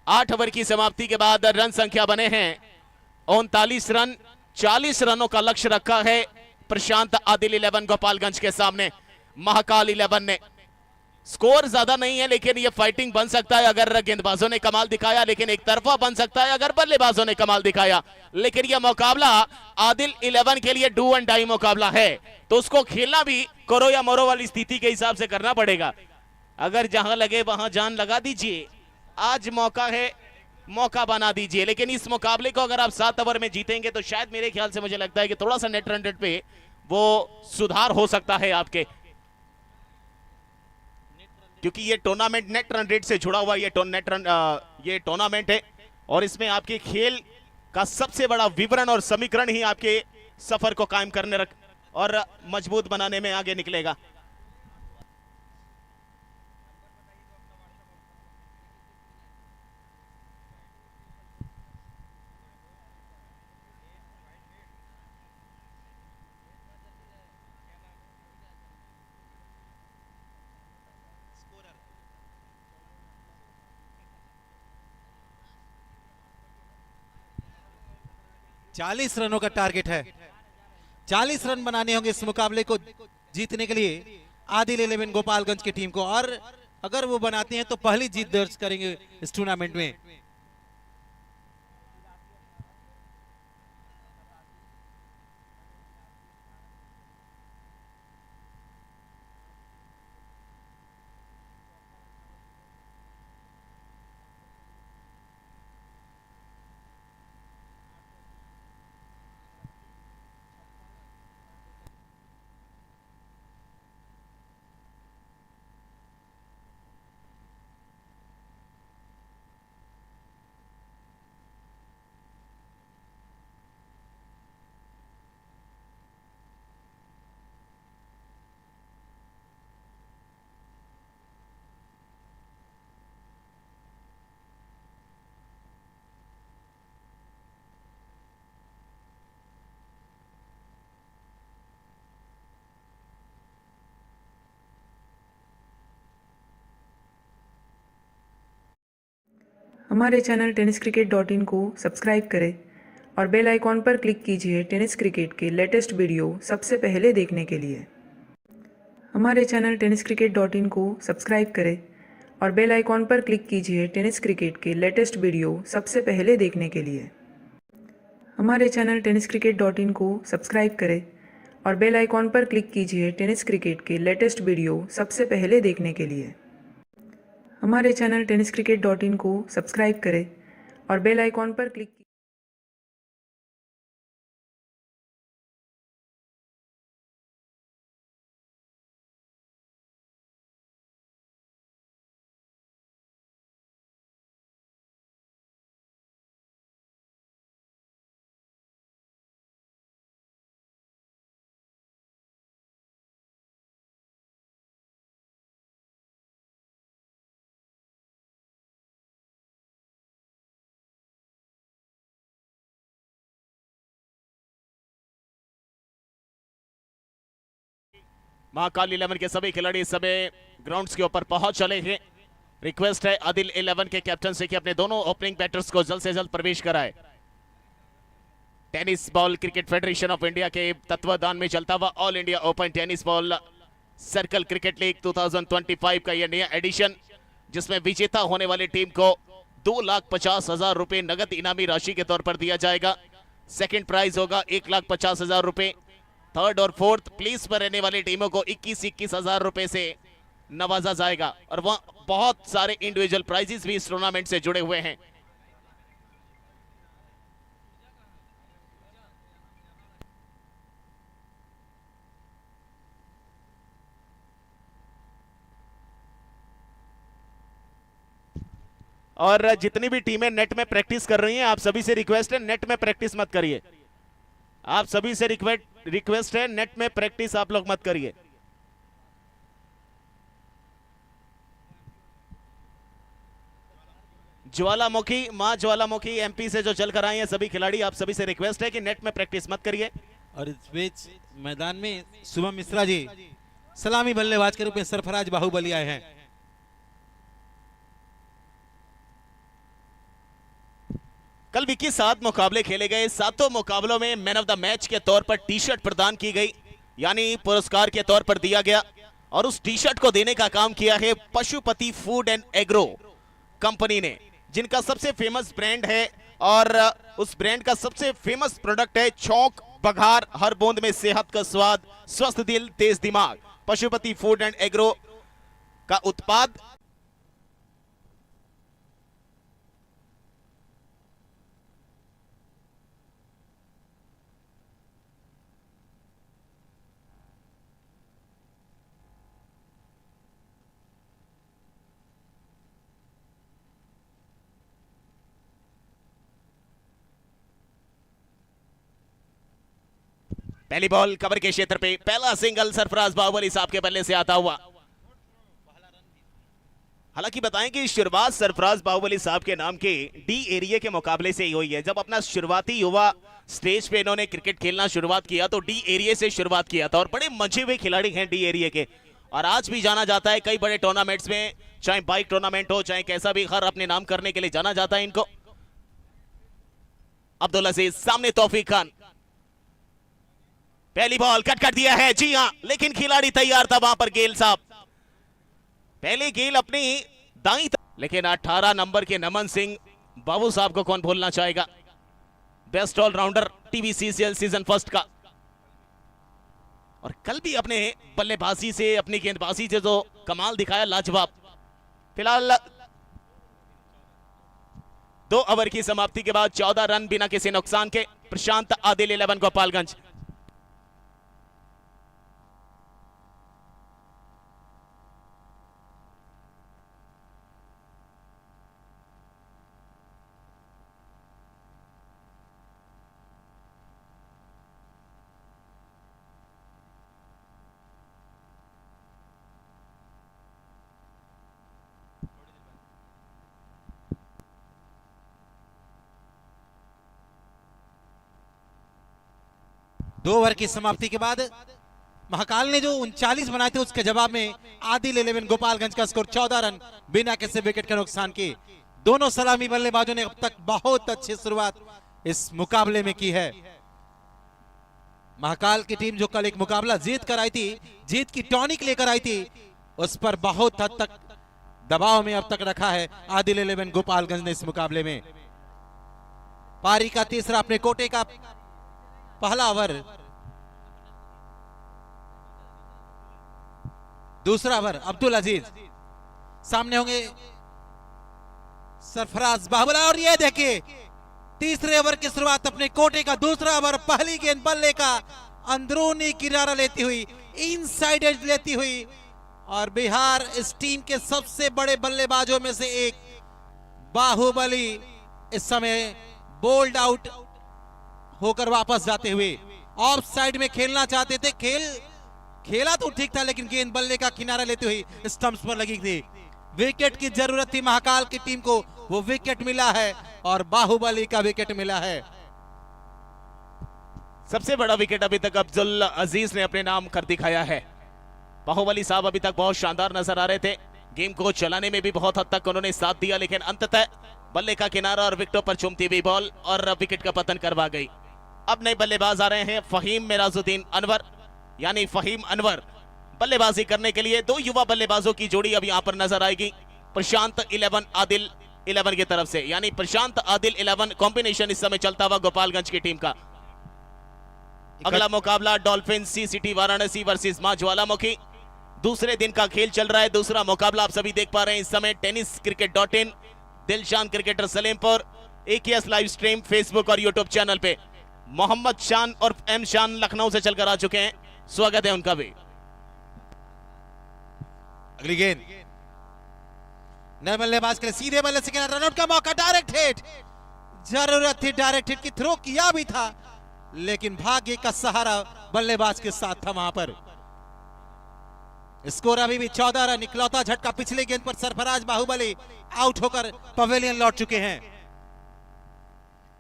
8 ओवर की समाप्ति के बाद रन संख्या बने हैं 39 रन। 40 रनों का लक्ष्य रखा है प्रशांत आदिल 11 गोपालगंज के सामने। महाकाल 11 ने स्कोर ज्यादा नहीं है लेकिन ये फाइटिंग बन सकता है अगर गेंदबाजों ने कमाल दिखाया, लेकिन एक तरफा बन सकता है अगर बल्लेबाजों ने कमाल दिखाया। लेकिन यह मुकाबला आदिल 11 के लिए डू एंड डाई मुकाबला है, तो उसको खेलना भी करो या मरो वाली स्थिति के हिसाब से करना पड़ेगा। अगर जहां लगे वहां जान लगा दीजिए। आज मौका है, मौका बना दीजिए। लेकिन इस मुकाबले को अगर आप 7 ओवर में जीतेंगे तो शायद मेरे ख्याल से मुझे लगता है कि थोड़ा सा नेट रन रेट पे वो सुधार हो सकता है आपके, क्योंकि ये टूर्नामेंट नेट रन रेट से जुड़ा हुआ ये टूर्नामेंट है और इसमें आपके खेल का सबसे बड़ा विवरण और समीकरण ही आपके सफर को कायम करने और मजबूत बनाने में आगे निकलेगा। चालीस रनों का टारगेट है। 40 रन बनाने होंगे इस मुकाबले को जीतने के लिए आदिल 11 गोपालगंज की टीम को, और अगर वो बनाते हैं तो पहली जीत दर्ज करेंगे इस टूर्नामेंट में। हमारे चैनल tenniscricket.in को सब्सक्राइब करें और बेल आइकॉन पर क्लिक कीजिए टेनिस क्रिकेट के लेटेस्ट वीडियो सबसे पहले देखने के लिए। हमारे चैनल टेनिस क्रिकेट .in को सब्सक्राइब करें और बेल आइकॉन पर क्लिक कीजिए टेनिस क्रिकेट के लेटेस्ट वीडियो सबसे पहले देखने के लिए। हमारे चैनल टेनिस क्रिकेट .in को सब्सक्राइब करें और बेल आइकॉन पर क्लिक कीजिए टेनिस क्रिकेट के लेटेस्ट वीडियो सबसे पहले देखने के लिए। हमारे चैनल टेनिस क्रिकेट .in को सब्सक्राइब करें और बेल आइकॉन पर क्लिक महाकाल 11 के सभी खिलाड़ी इस समय ग्राउंड्स के ऊपर पहुंच चले हैं। रिक्वेस्ट है आदिल 11 के कैप्टन से कि अपने दोनों ओपनिंग बैटर्स को जल्द से जल्द प्रवेश कराए। Tennis ball cricket federation of India के तत्वाधान में चलता हुआ all India open tennis ball circle cricket league 2025 का यह नया एडिशन, जिसमें विजेता होने वाली टीम को 2,50,000 रुपए नगद इनामी राशि के तौर पर दिया जाएगा। सेकंड प्राइज होगा 1,50,000 रुपए। थर्ड और फोर्थ प्लेस पर रहने वाली टीमों को 21,000 रुपए से नवाजा जाएगा और वह बहुत सारे इंडिविजुअल प्राइजेस भी इस टूर्नामेंट से जुड़े हुए हैं। और जितनी भी टीमें नेट में प्रैक्टिस कर रही हैं, आप सभी से रिक्वेस्ट है नेट में प्रैक्टिस मत करिए। आप सभी से रिक्वेस्ट है नेट में प्रैक्टिस आप लोग मत करिए। ज्वालामुखी मां ज्वालामुखी एमपी से जो चल कर आए हैं सभी खिलाड़ी, आप सभी से रिक्वेस्ट है कि नेट में प्रैक्टिस मत करिए। और इस बीच मैदान में शुभम मिश्रा जी सलामी बल्लेबाज के रूप में सरफराज बाहुबली आए हैं। कल भी 7 मुकाबले खेले गए। 7 मुकाबलों में मैन ऑफ द मैच के तौर पर टी शर्ट प्रदान की गई, यानी पुरस्कार के तौर पर दिया गया। और उस टी शर्ट को देने का काम किया है Pashupati food and agro company ने, जिनका सबसे फेमस ब्रांड है और उस ब्रांड का सबसे फेमस प्रोडक्ट है चौक बघार, हर बूंद में सेहत का स्वाद, स्वस्थ दिल तेज दिमाग। पशुपति फूड एंड एग्रो का उत्पाद पहली बॉल कवर के क्षेत्र पे पहला सिंगल सरफराज बाहुबली साहब के बल्ले से आता हुआ। हालांकि बताएं कि शुरुआत सरफराज बाहुबली साहब के नाम के डी एरिया के मुकाबले से ही हुई है। जब अपना शुरुआती युवा स्टेज पे इन्होंने क्रिकेट खेलना शुरुआत किया तो डी एरिया से शुरुआत किया था और बड़े मंझे हुए खिलाड़ी हैं डी एरिया के, और आज भी जाना जाता है कई बड़े टूर्नामेंट्स में, चाहे बाइक टूर्नामेंट हो चाहे कैसा भी, हर अपने नाम करने के लिए जाना जाता है इनको। अब्दुल अजीज सामने तौफीक खान, पहली बॉल कट कर दिया है, जी हां, लेकिन खिलाड़ी तैयार था वहां पर गेल साहब। पहले गेल अपनी दाई, लेकिन 18 नंबर के नमन सिंह बाबू साहब को कौन भूलना चाहेगा, बेस्ट ऑलराउंडर टीवीसीसीएल सीजन फर्स्ट का। और कल भी अपने बल्लेबाजी से, अपनी गेंदबाजी से जो कमाल दिखाया, लाजवाब। फिलहाल 2 ओवर की समाप्ति के बाद 14 रन बिना किसी नुकसान के। प्रशांत आदिल 11 गोपालगंज। दो ओवर की समाप्ति के बाद महाकाल ने जो 39 बनाए थे उसके जवाब में आदिल 11 गोपालगंज का स्कोर 14 रन बिना किसी विकेट के नुकसान के। दोनों सलामी बल्लेबाजों ने अब तक बहुत अच्छी शुरुआत इस मुकाबले में की है। महाकाल की टीम जो कल एक मुकाबला जीत कर आई थी, जीत की टॉनिक लेकर आई थी, उस पर बहुत हद तक दबाव में अब तक रखा है आदिल 11 गोपालगंज ने इस मुकाबले में। पारी का तीसरा अपने कोटे का पहला ओवर, दूसरा ओवर अब्दुल अजीज, सामने होंगे सरफराज बाहुबला। और ये देखिए तीसरे ओवर की शुरुआत अपने कोटे का दूसरा ओवर, पहली गेंद बल्ले का अंदरूनी किनारा लेती हुई, इनसाइड एज लेती हुई, और बिहार इस टीम के सबसे बड़े बल्लेबाजों में से एक बाहुबली इस समय बोल्ड आउट होकर वापस जाते हुए ऑफ साइड में खेलना चाहते थे। खेला तो ठीक था, लेकिन गेंद बल्ले का किनारा लेते हुए स्टंप्स पर लगी थी। विकेट की जरूरत थी महाकाल की टीम को, वो विकेट मिला है और बाहुबली का विकेट मिला है। सबसे बड़ा विकेट अभी तक अब्दुल अजीज ने अपने नाम कर दिखाया है। बाहुबली साहब अभी तक बहुत शानदार नजर आ रहे थे, गेम को चलाने में भी बहुत हद तक उन्होंने साथ दिया, लेकिन अंततः बल्ले का किनारा और विकेटों पर चूमती हुई बॉल और विकेट का पतन करवा गई। अब नए बल्लेबाज आ रहे हैं फहीम मिराजुद्दीन अनवर, यानी फहीम अनवर बल्लेबाजी करने के लिए। दो युवा बल्लेबाजों की जोड़ी अब यहां पर नजर आएगी, प्रशांत 11 आदिल 11 की तरफ से, यानी प्रशांत आदिल 11 कॉम्बिनेशन इस समय चलता हुआ गोपालगंज की टीम का। अगला मुकाबला डॉल्फिन सी सिटी वाराणसी वर्सेस मां ज्वालामुखी। दूसरे दिन का खेल चल रहा है। दूसरा मुकाबला आप सभी देख पा रहे हैं इस समय tenniscricket.in, Dilshan cricketer Salempur, AKS live stream Facebook और यूट्यूब चैनल पे। मोहम्मद शान और एम शान लखनऊ से चलकर आ चुके हैं, स्वागत है उनका भी। अगली गेंद नए बल्लेबाज के लिए सीधे बल्ले से रनआउट का मौका, डायरेक्ट हिट, जरूरत थी डायरेक्ट हिट की, थ्रो किया भी था, लेकिन भाग्य का सहारा बल्लेबाज के साथ था वहां पर। स्कोर अभी भी 14 रन। इकलौता झटका पिछले गेंद पर सरफराज बाहुबली आउट होकर पवेलियन लौट चुके हैं।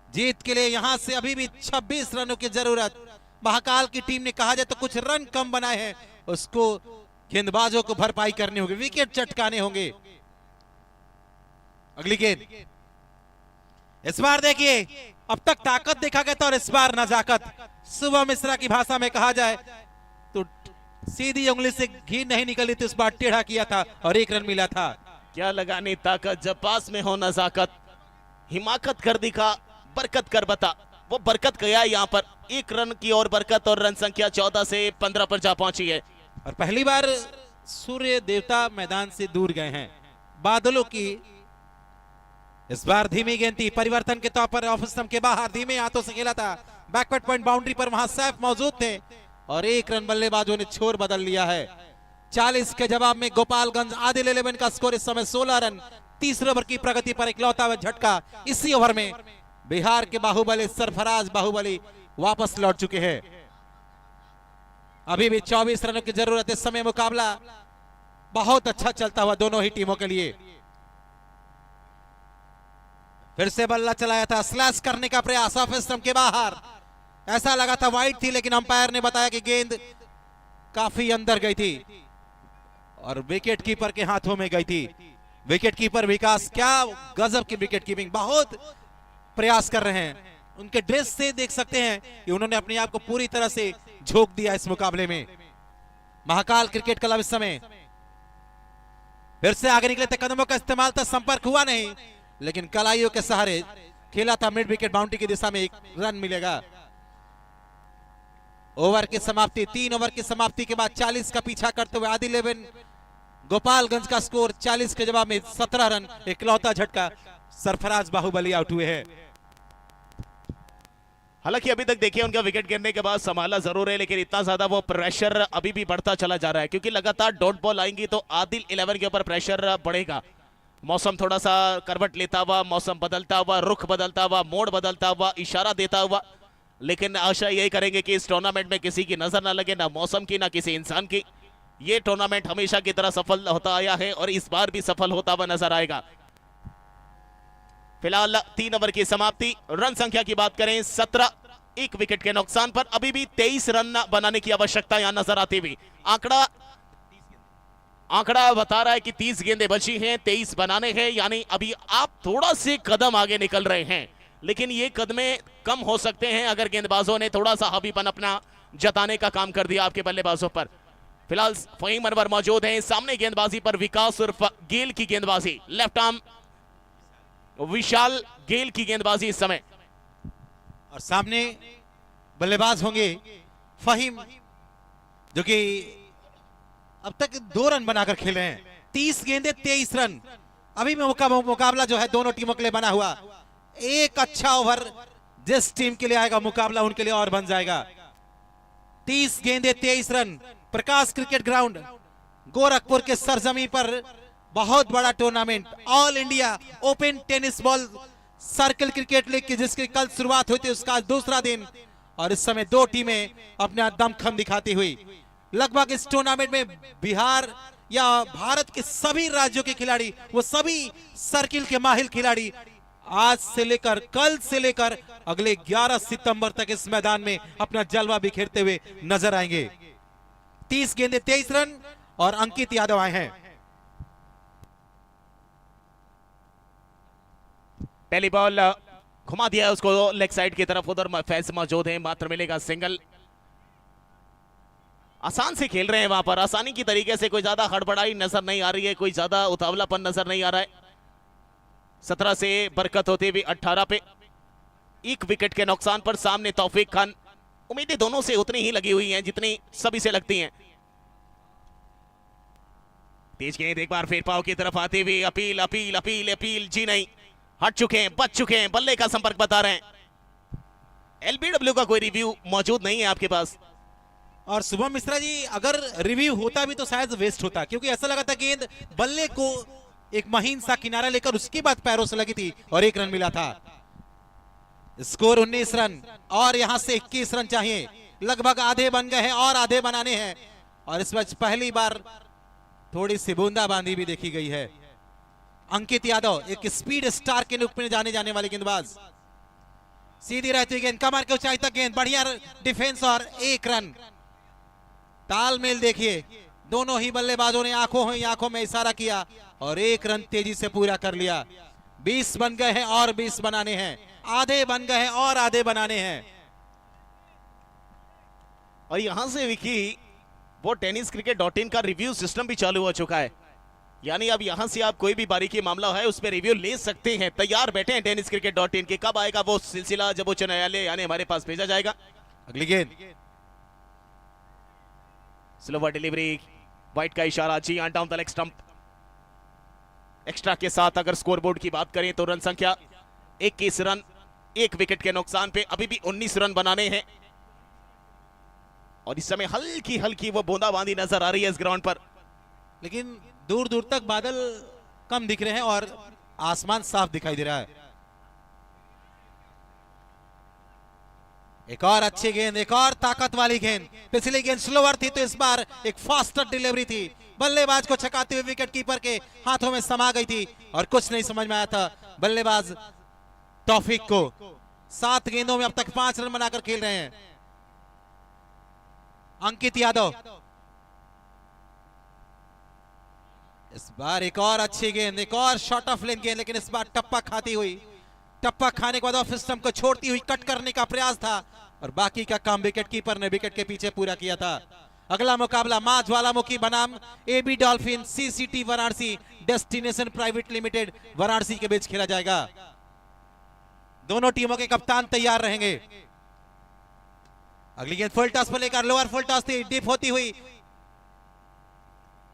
जीत के लिए यहां से अभी भी 26 रनों की जरूरत। महाकाल की टीम ने कहा जाए तो कुछ रन कम बनाए हैं, उसको गेंदबाजों को भरपाई करनी होगी, विकेट चटकाने होंगे। अगली गेंद, इस बार देखिए अब तक ताकत देखा गया था और इस बार नजाकत। सुबह मिश्रा की भाषा में कहा जाए तो सीधी उंगली से घी नहीं निकली थी, इस बार टेढ़ा किया था और 1 रन मिला था। क्या लगानी ताकत जब पास में हो नजाकत, हिमाकत कर दिखा बरकत कर बता, वो बरकत गया यहाँ पर। 1 रन की और बरकत, और रन संख्या 14 से 15 पर जा पहुंची है। और पहली बार सूर्य देवता मैदान से दूर गए हैं। बादलों की इस बार धीमी गेंद थी, परिवर्तन के तौर पर ऑफ स्टंप के बाहर धीमे हाथों से खेला था, बैकवर्ड पॉइंट बाउंड्री पर वहां सैफ मौजूद थे और 1 रन बल्लेबाजों ने छोर बदल लिया है। 40 के जवाब में गोपालगंज आदिल 11 का स्कोर इस समय 16 रन। तीसरे ओवर की प्रगति पर इकलौता हुआ झटका। इसी ओवर में बिहार के बाहुबली सरफराज बाहुबली वापस लौट चुके हैं। अभी भी 24 रनों की जरूरत। इस समय मुकाबला बहुत अच्छा चलता हुआ दोनों ही टीमों के लिए। फिर से बल्ला चलाया था, स्लैश करने का प्रयास ऑफ स्टंप के बाहर, ऐसा लगा था वाइड थी, लेकिन अंपायर ने बताया कि गेंद काफी अंदर गई थी और विकेट कीपर के हाथों में गई थी। विकेट कीपर विकास, क्या गजब की विकेट कीपिंग, बहुत प्रयास कर रहे हैं। उनके ड्रेस से देख सकते हैं कि उन्होंने अपने आप को पूरी तरह से झोंक दिया इस मुकाबले में। महाकाल क्रिकेट क्लब इस समय फिर से आगे निकले थे, कदमों का इस्तेमाल था, संपर्क हुआ नहीं, लेकिन कलाइयों के सहारे खेला था मिड विकेट बाउंड्री की दिशा में। 1 रन मिलेगा। ओवर की समाप्ति, 3 ओवर की समाप्ति के बाद 40 का पीछा करते हुए आदिल 11 गोपालगंज का स्कोर 40 के जवाब में 17 रन। इकलौता झटका, सरफराज बाहुबली आउट हुए हैं। हालांकि अभी तक देखिए उनका विकेट गिरने के बाद संभाला जरूर है, लेकिन इतना ज्यादा वो प्रेशर अभी भी बढ़ता चला जा रहा है, क्योंकि लगातार डॉट बॉल आएंगी तो आदिल 11 के ऊपर प्रेशर बढ़ेगा। मौसम थोड़ा सा करवट लेता हुआ, मौसम बदलता हुआ, रुख बदलता हुआ, मोड़ बदलता हुआ, इशारा देता हुआ, लेकिन आशा यही करेंगे कि इस टूर्नामेंट में किसी की नजर ना लगे, ना मौसम की, ना किसी इंसान की। ये टूर्नामेंट हमेशा की तरह सफल होता आया है और इस बार भी सफल होता हुआ नजर आएगा। फिलहाल 3 ओवर की समाप्ति। रन संख्या की बात करें 17, 1 विकेट के नुकसान पर अभी भी 23 रन बनाने की आवश्यकता यहां नजर आती हुई। आंकड़ा बता रहा है कि 30 गेंदें बची हैं, 23 बनाने हैं, यानी अभी आप थोड़ा से कदम आगे निकल रहे हैं, लेकिन ये कदमें कम हो सकते हैं अगर गेंदबाजों ने थोड़ा सा हावीपन अपना जताने का काम कर दिया आपके बल्लेबाजों पर। फिलहाल फहीम अनवर मौजूद हैं सामने गेंदबाजी पर, विकास उर्फ गेल की गेंदबाजी, लेफ्ट आर्म विशाल गेल की गेंदबाजी इस समय। और सामने बल्लेबाज होंगे फहीम, जो कि अब तक 2 रन बनाकर खेल रहे हैं। 30 गेंदे 23 रन अभी में मुकाबला जो है दोनों टीमों के लिए बना हुआ। एक अच्छा ओवर जिस टीम के लिए आएगा मुकाबला उनके लिए और बन जाएगा। 30 गेंदे 23 रन, प्रकाश क्रिकेट ग्राउंड गोरखपुर के सरजमी पर बहुत बड़ा tournament all India open tennis ball circle cricket league की, जिसकी कल शुरुआत हुई थी, उसका आज दूसरा दिन। और इस समय 2 टीमें अपना दमखम दिखाती हुई, लगभग इस टूर्नामेंट में बिहार या भारत के सभी राज्यों के खिलाड़ी, वो सभी सर्किल के माहिर खिलाड़ी आज से लेकर कल से लेकर अगले 11 सितंबर तक इस मैदान में अपना जलवा बिखेरते हुए नजर आएंगे। 30 गेंदे 23 रन और अंकित यादव आए हैं। पहली बॉल घुमा दिया है उसको लेग साइड की तरफ, उधर फैज मौजूद है, मात्र मिलेगा सिंगल। आसान से खेल रहे हैं वहां पर, आसानी की तरीके से, कोई ज्यादा हड़बड़ाई नजर नहीं आ रही है, कोई ज्यादा उतावलापन नजर नहीं आ रहा है। 17 से बरकत होते हुए 18 पे, 1 विकेट के नुकसान पर सामने तौफीक खान। उम्मीदें दोनों से उतनी ही लगी हुई हैं जितनी सभी से लगती हैं। तेज गेंद एक बार फिर पाव की तरफ आते हुए, अपील अपील अपील अपील, जी नहीं, हट चुके हैं, बच चुके हैं, बल्ले का संपर्क बता रहे हैं। एलबीडब्ल्यू का कोई रिव्यू मौजूद नहीं है आपके पास। और शुभम मिश्रा जी, अगर रिव्यू होता भी तो शायद वेस्ट होता, क्योंकि ऐसा लगा था गेंद बल्ले को एक महीन सा किनारा लेकर उसके बाद पैरों से लगी थी और 1 रन मिला था। स्कोर 19 रन और यहां से 21 रन चाहिए, लगभग आधे बन गए हैं और आधे बनाने हैं। और इस मैच पहली बार थोड़ी सी बूंदाबांदी भी देखी गई है। अंकित यादव एक स्पीड स्टार के रूप में जाने वाले गेंदबाज, सीधी रहती हुई गेंद, कमर के ऊंचाई तक गेंद, बढ़िया डिफेंस और 1 रन। तालमेल देखिए, दोनों ही बल्लेबाजों ने आंखों में इशारा किया और 1 रन तेजी से पूरा कर लिया। 20 बन गए हैं और 20 बनाने हैं, आधे बन गए हैं और आधे बनाने हैं। और यहां से विकी, वो टेनिस क्रिकेट .in का रिव्यू सिस्टम भी चालू हो चुका है, यानी अब यहां से आप कोई भी बारीकी मामला है उस पर रिव्यू ले सकते हैं। तैयार बैठे हैं टेनिस क्रिकेट .in के, कब आएगा वो सिलसिला जब उच्च न्यायालय यानी हमारे पास भेजा जाएगा। अगली गेंद स्लोवर डिलीवरी, वाइट का इशारा, जी on down the leg stump. Extra के साथ अगर स्कोरबोर्ड की बात करें तो रन संख्या 21 रन, 1 विकेट के नुकसान पे अभी भी 19 रन बनाने हैं। और इस समय हल्की हल्की वो बूंदाबांदी नजर आ रही है इस ग्राउंड पर, लेकिन दूर दूर तक बादल कम दिख रहे हैं और आसमान साफ दिखाई दे रहा है। एक और अच्छी गेंद, एक और ताकत वाली गेंद। पिछली गेंद स्लोअर थी तो इस बार एक फास्टर डिलीवरी थी, बल्लेबाज को छकाते हुए विकेट कीपर के हाथों में समा गई थी और कुछ नहीं समझ में आया था बल्लेबाज तौफीक को। 7 गेंदों में अब तक 5 रन बनाकर खेल रहे हैं अंकित यादव। इस बार एक और अच्छी गेंद, एक और शॉर्ट ऑफ लेन गेंद, लेकिन इस बार टप्पा खाती हुई, टप्पा खाने के बाद ऑफ स्टंप को छोड़ती हुई कट करने का प्रयास था और बाकी का काम विकेट कीपर ने विकेट के पीछे पूरा किया था। अगला मुकाबला मां ज्वालामुखी बनाम AB dolphin CCT Varanasi destination private limited Varanasi के बीच खेला जाएगा। दोनों टीमों के कप्तान तैयार रहेंगे। अगली गेंद फुल टॉस पर लेकर, लोअर फुल टॉस थी, डिप होती हुई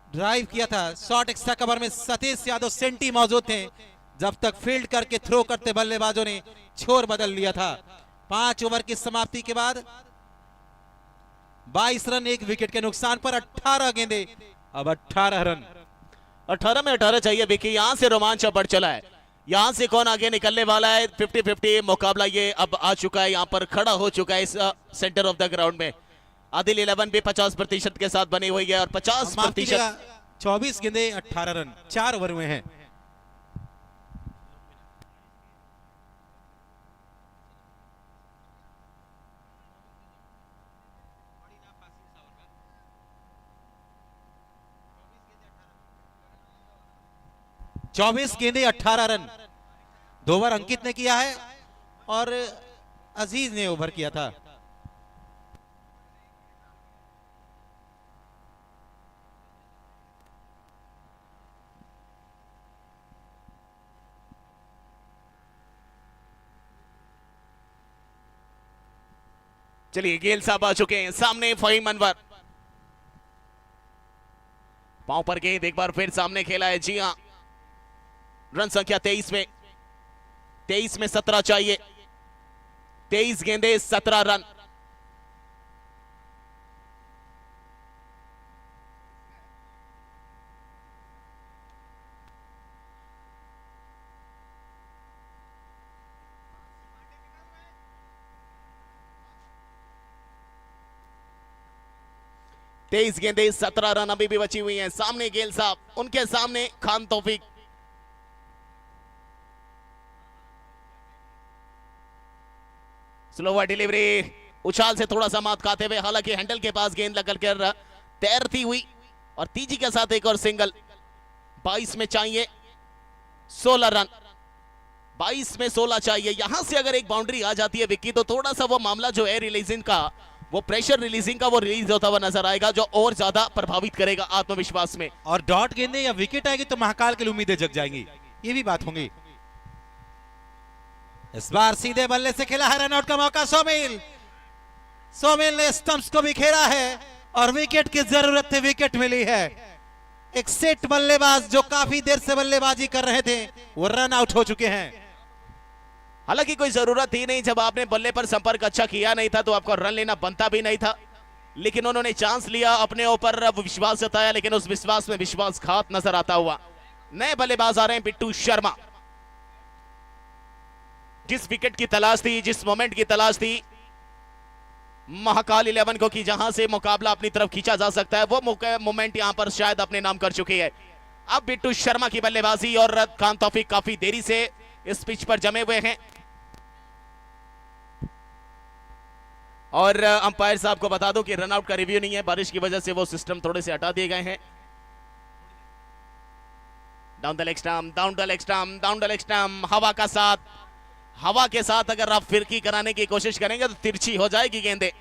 ड्राइव किया था। शॉर्ट एक्स्ट्रा कवर में सतीश यादव सेंटी मौजूद थे, जब तक फील्ड करके थ्रो करते बल्लेबाजों ने छोर बदल लिया था। 5 ओवर की समाप्ति के बाद 22 रन, 1 विकेट के नुकसान पर 18 गेंदे, अब 18 रन। 18 में 18 चाहिए विकी, यहां से रोमांच बढ़ चला है। यहां से कौन आगे निकलने वाला है, 50-50 मुकाबला ये अब आ चुका है, यहां पर खड़ा हो चुका है इस सेंटर ऑफ द ग्राउंड में। आदिल 11 भी 50% के साथ बनी हुई है और 50% 24 गेंदे 18 रन 4 ओवर में है। चौबीस गेंदे 18 रन, 2 ओवर अंकित ने किया है और अजीज ने ओवर किया था। चलिए गेल साहब आ चुके हैं सामने, फहीम अनवर पांव पर गेंद एक बार फिर सामने खेला है। जी हां, रन संख्या 23 में 17 चाहिए। 23 गेंदे 17 रन। तेईस गेंदे 17 रन अभी भी बची हुई हैं। सामने गेल साहब, उनके सामने खान तौफीक। स्लोवर डिलीवरी, उछाल से थोड़ा सा मात खाते हुए, हालांकि हैंडल के पास गेंद लगल कर तैरती हुई और तीजी के साथ एक और सिंगल। 22 में चाहिए 16 रन। 22 में 16 चाहिए। यहां से अगर एक बाउंड्री आ जाती है विक्की, तो थोड़ा सा वो मामला जो है रिलीजिंग का, वो प्रेशर रिलीजिंग का, वो रिलीज होता हुआ नजर आएगा, जो और ज्यादा प्रभावित करेगा आत्मविश्वास में। और डॉट गेंदे या विकेट आएगी तो महाकाल की उम्मीदें जग जाएंगी, ये भी बात होंगी। इस बार सीधे बल्ले से खेला है, रनआउट का मौका। सोमिल ने स्टंप्स को भी खेला है और विकेट की जरूरत थी, विकेट मिली है। एक सेट बल्लेबाज जो काफी देर से बल्लेबाजी कर रहे थे, वो रन आउट हो चुके हैं। हालांकि कोई जरूरत ही नहीं, जब आपने बल्ले पर संपर्क अच्छा किया नहीं था तो आपको रन लेना बनता भी नहीं था, लेकिन उन्होंने चांस लिया, अपने ऊपर विश्वास जताया, लेकिन उस विश्वास में विश्वासघात नजर आता हुआ। नए बल्लेबाज आ रहे हैं बिट्टू शर्मा। जिस विकेट की तलाश थी, जिस मोमेंट की तलाश थी महाकाल 11 को, कि जहां से मुकाबला अपनी तरफ खींचा जा सकता है, वो मोमेंट यहां पर शायद अपने नाम कर चुकी है। अब बिट्टू शर्मा की बल्लेबाजी और खान तौफीक काफी देरी से इस पिच पर जमे हुए हैं। और अंपायर साहब को बता दो कि रनआउट का रिव्यू नहीं है, बारिश की वजह से वो सिस्टम थोड़े से हटा दिए गए हैं। Down the leg stump, down the leg stump, down the leg stump. हवा के साथ अगर आप फिरकी कराने की कोशिश करेंगे तो तिरछी हो जाएगी गेंदे।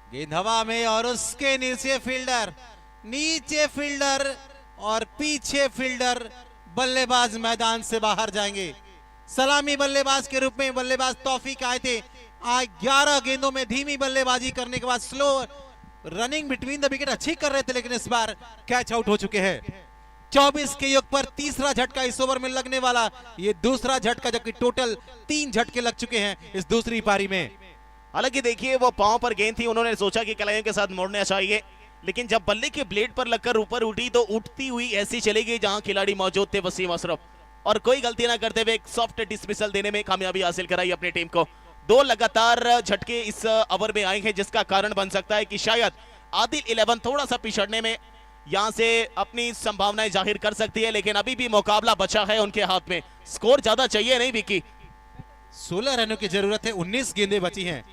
गेंद हवा में और उसके नीचे फील्डर और पीछे फील्डर, बल्लेबाज मैदान से बाहर जाएंगे। सलामी बल्लेबाज के रूप में बल्लेबाज तौफीक आए थे। आज 11 गेंदों में धीमी बल्लेबाजी करने के बाद slow running between the wicket अच्छी कर रहे थे, लेकिन इस बार कैच आउट हो चुके हैं। 24 के योग पर तीसरा झटका इस ओवर में लगने वाला, ये दूसरा झटका, जबकि टोटल 3 झटके लग चुके हैं इस दूसरी पारी में। हालांकि देखिए वो पांव पर गेंद थी, उन्होंने सोचा कि कलाइयों के साथ मोड़ना चाहिए, लेकिन जब बल्ले के ब्लेड पर लगकर ऊपर उठी तो उठती हुई ऐसी चली गई जहां खिलाड़ी मौजूद थे वसीम अशरफ, और कोई गलती ना करते हुए एक सॉफ्ट डिसमिसल देने में कामयाबी हासिल कराई अपनी टीम को। 2 लगातार झटके इस ओवर में आए हैं, जिसका कारण बन सकता है कि शायद आदिल 11 थोड़ा सा पिछड़ने में यहां से अपनी संभावनाएं जाहिर कर सकती है, लेकिन अभी भी मुकाबला बचा है उनके हाथ में। स्कोर ज्यादा चाहिए नहीं विकी, 16 रनों की जरूरत है, 19 गेंदें बची हैं।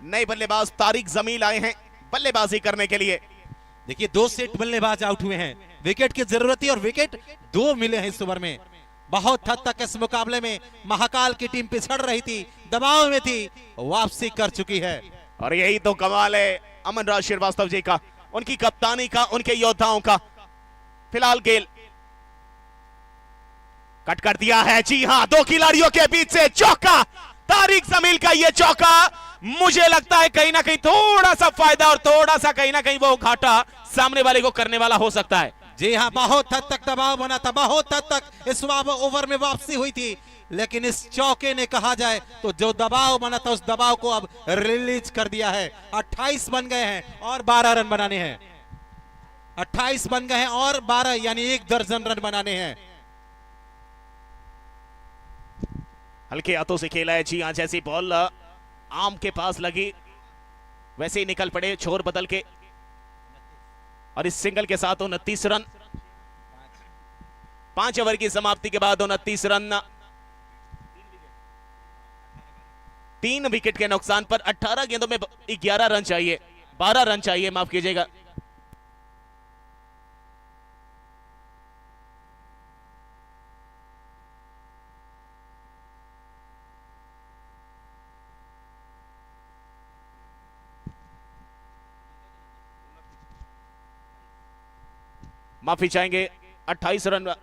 नए बल्लेबाज तारिक जमील आए हैं बल्लेबाजी करने के लिए। देखिए 2 सेट बल्लेबाज आउट हुए हैं, विकेट की जरूरत थी और विकेट 2 मिले हैं इस ओवर में। बहुत हद तक इस मुकाबले में महाकाल की टीम पिछड़ रही थी, दबाव में थी, वापसी कर चुकी है। और यही तो कमाल है अमन राज श्रीवास्तव जी का, उनकी कप्तानी का, उनके योद्धाओं का। फिलहाल गेल कट कर दिया है। जी हां, 2 खिलाड़ियों के बीच से चौका, तारिक जमील का ये चौका, मुझे लगता है कहीं ना कहीं थोड़ा सा फायदा और थोड़ा सा कहीं ना कहीं वो घाटा सामने वाले को करने वाला हो सकता है। जी हां, बहुत हद तक दबाव बना था, बहुत हद तक इस ओवर में वापसी हुई थी, लेकिन इस चौके ने कहा जाए तो जो दबाव बना था उस दबाव को अब रिलीज कर दिया है। 28 बन गए हैं और 12 रन बनाने हैं। 28 बन गए हैं और 12 यानी 1 दर्जन रन बनाने हैं। हल्के हाथों से खेला है। जी हां, जैसी बॉल आम के पास लगी वैसे ही निकल पड़े छोर बदल के, और इस सिंगल के साथ 29 रन। 5 ओवर की समाप्ति के बाद 29 रन, 3 विकेट के नुकसान पर 18 गेंदों में 11 रन चाहिए, 12 रन चाहिए, माफ कीजिएगा। माफी चाहेंगे, 28 रन।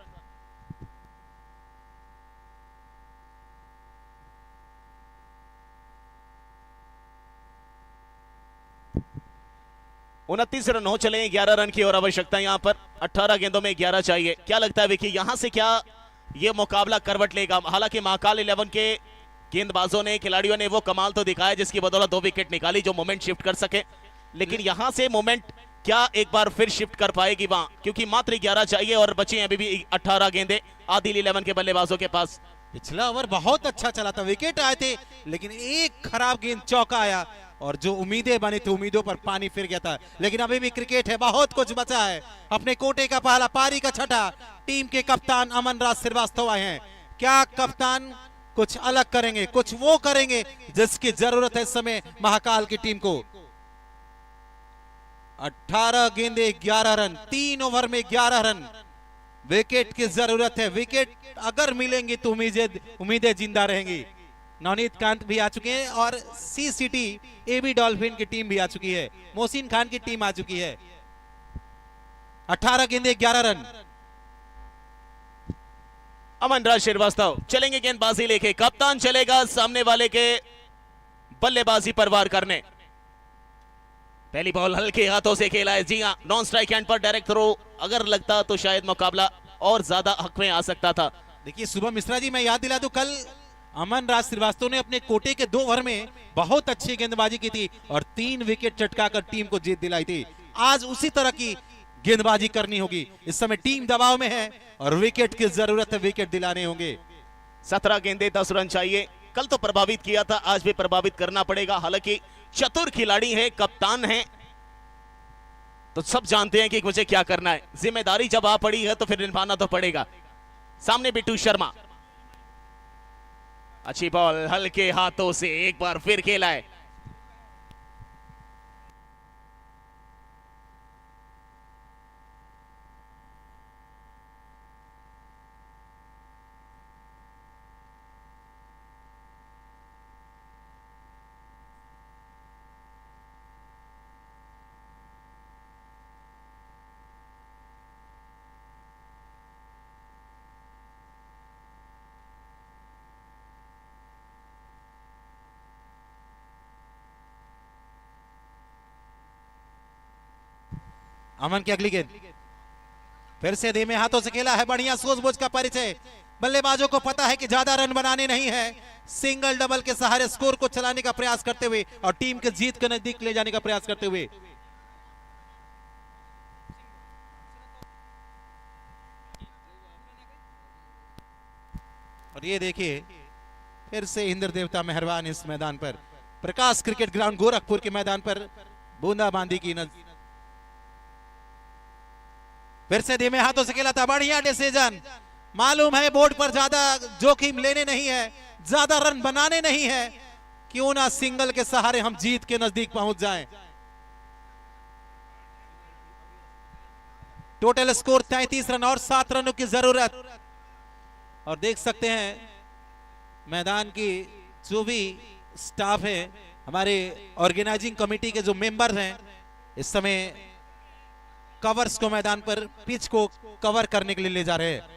उनतीस रन हो चले, 11 रन की और आवश्यकता यहां पर। 18 गेंदों में 11 चाहिए। क्या लगता है विकी, यहां से क्या ये मुकाबला करवट लेगा? हालांकि महाकाल 11 के गेंदबाजों ने, खिलाड़ियों ने वो कमाल तो दिखाया जिसकी बदौलत 2 विकेट निकाली, जो मोमेंट शिफ्ट कर सके, लेकिन यहां से मोमेंट क्या एक बार फिर शिफ्ट कर पाएगी वहां? क्योंकि मात्र 11 चाहिए और बची हैं अभी भी 18 गेंदें आदिल 11 के बल्लेबाजों के पास। पिछला ओवर बहुत अच्छा चला था, विकेट आए थे, लेकिन एक खराब गेंद चौका आया और जो उम्मीदें बनी थी उम्मीदों पर पानी फिर गया था। लेकिन अभी भी क्रिकेट है, बहुत कुछ बचा है। अपने कोटे का पहला, पारी का छठा। टीम के कप्तान अमन राज श्रीवास्तव आए हैं। क्या कप्तान कुछ अलग करेंगे, कुछ वो करेंगे जिसकी जरूरत है इस समय महाकाल की टीम को? 18 गेंदे 11 रन, 3 ओवर में 11 रन। विकेट की जरूरत है, विकेट अगर मिलेंगी तो उम्मीदें जिंदा रहेंगी। नवनीत कांत भी आ चुके हैं और सी सिटी एबी डॉल्फिन की टीम भी आ चुकी है, मोहसिन खान की टीम आ चुकी है। 18 गेंदे 11 रन। अमन राज श्रीवास्तव चलेंगे गेंदबाजी लेके, कप्तान चलेगा सामने वाले के बल्लेबाजी पर वार करने। पहली बॉल हल्के हाथों से खेला है, जी हां, नॉन स्ट्राइक एंड पर डायरेक्ट थ्रो। अगर लगता तो शायद मुकाबला और ज्यादा हक में आ सकता था। देखिए शुभम मिश्रा जी, मैं याद दिला दूं, कल अमन राज श्रीवास्तव ने अपने कोटे के 2 ओवर में बहुत अच्छी गेंदबाजी की थी और 3 विकेट चटकाकर टीम को जीत दिलाई थी। आज उसी तरह की गेंदबाजी करनी होगी। इस समय टीम दबाव में है और विकेट की जरूरत है, विकेट दिलाने होंगे। 17 गेंदे 10 रन चाहिए। कल तो प्रभावित किया था, आज भी प्रभावित करना पड़ेगा। हालांकि चतुर खिलाड़ी है, कप्तान है, तो सब जानते हैं कि मुझे क्या करना है। जिम्मेदारी जब आ पड़ी है तो फिर निभाना तो पड़ेगा। सामने बिट्टू शर्मा, अच्छी बॉल हल्के हाथों से एक बार फिर खेला है। अमन की अगली गेंद फिर से धीमे हाथों से खेला है, बढ़िया सूझबूझ का परिचय। बल्लेबाजों को पता है कि ज्यादा रन बनाने नहीं है, सिंगल डबल के सहारे स्कोर को चलाने का प्रयास करते हुए और टीम के जीत के नजदीक ले जाने का प्रयास करते हुए। और ये देखिए फिर से इंद्र देवता मेहरबान इस मैदान पर, प्रकाश क्रिकेट ग्राउंड गोरखपुर के मैदान पर बूंदाबांदी की फिर से धीमे हाथों से खेला था, बढ़िया डिसीजन। मालूम है बोर्ड पर ज्यादा जोखिम लेने नहीं है, ज्यादा रन बनाने नहीं है, क्यों ना सिंगल के सहारे हम जीत के नजदीक पहुंच जाएं। टोटल स्कोर 33 रन और 7 रनों की जरूरत। और देख सकते हैं मैदान की जो भी स्टाफ है, हमारे ऑर्गेनाइजिंग कमेटी के जो मेंबर हैं, इस समय कवर्स को मैदान पर पिच को कवर करने के लिए ले जा रहे हैं।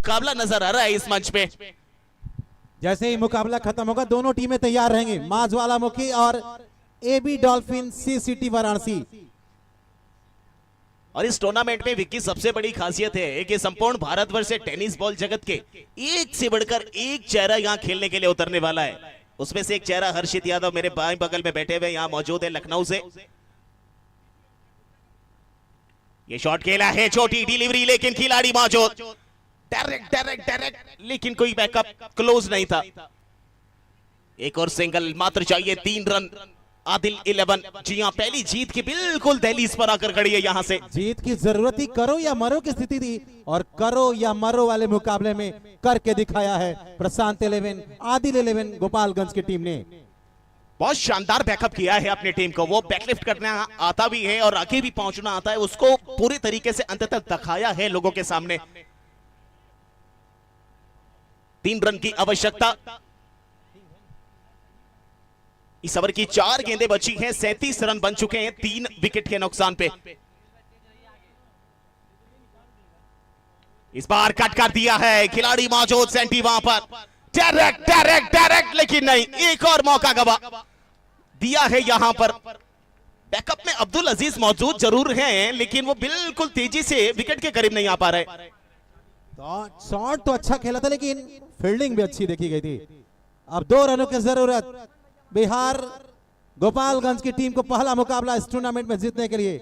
मुकाबला नजर आ रहा है इस मंच पे। जैसे ही मुकाबला खत्म होगा दोनों टीमें तैयार रहेंगी, मां ज्वालामुखी और AB डॉल्फिन CCT वाराणसी। और इस टूर्नामेंट में विक्की सबसे बड़ी खासियत है कि संपूर्ण भारतवर्ष से टेनिस बॉल जगत के एक से बढ़कर एक चेहरा यहां खेलने के लिए उतरने वाला है। उसमें से एक चेहरा हर्षित यादव मेरे बाएं बगल में बैठे हुए यहां मौजूद है लखनऊ से। ये शॉट खेला है, छोटी डिलीवरी, लेकिन खिलाड़ी मौजूद, डायरेक्ट, लेकिन कोई बैकअप क्लोज नहीं था। एक और सिंगल मात्र चाहिए, 3 रन। आदिल 11 जी हां, पहली जीत की बिल्कुल दहलीज पर आकर खड़ी है। यहां से जीत की जरूरत थी, करो या मरो की स्थिति थी, और करो या मरो वाले मुकाबले में करके दिखाया है प्रशांत 11, आदिल 11 गोपालगंज की टीम ने। बहुत शानदार बैकअप किया है अपनी टीम को। वो बैकलिफ्ट करना आता भी है और आगे भी पहुंचना आता है, उसको पूरी तरीके से अंत तक दिखाया है लोगों के सामने। 3 रन की आवश्यकता। इस ओवर की 4 गेंदें बची हैं, 37 रन बन चुके हैं 3 विकेट के नुकसान पे। इस बार कट कर दिया है, खिलाड़ी मौजूद, सेंटी वहां पर, डायरेक्ट, लेकिन नहीं, एक और मौका गवा दिया है यहां पर। बैकअप में अब्दुल अजीज मौजूद जरूर हैं, लेकिन वो बिल्कुल तेजी से विकेट के करीब नहीं आ पा रहे। तो शॉट तो अच्छा खेला था, लेकिन फील्डिंग भी अच्छी देखी गई थी। अब 2 रनों की जरूरत बिहार गोपालगंज की टीम को, पहला मुकाबला इस टूर्नामेंट में जीतने के लिए।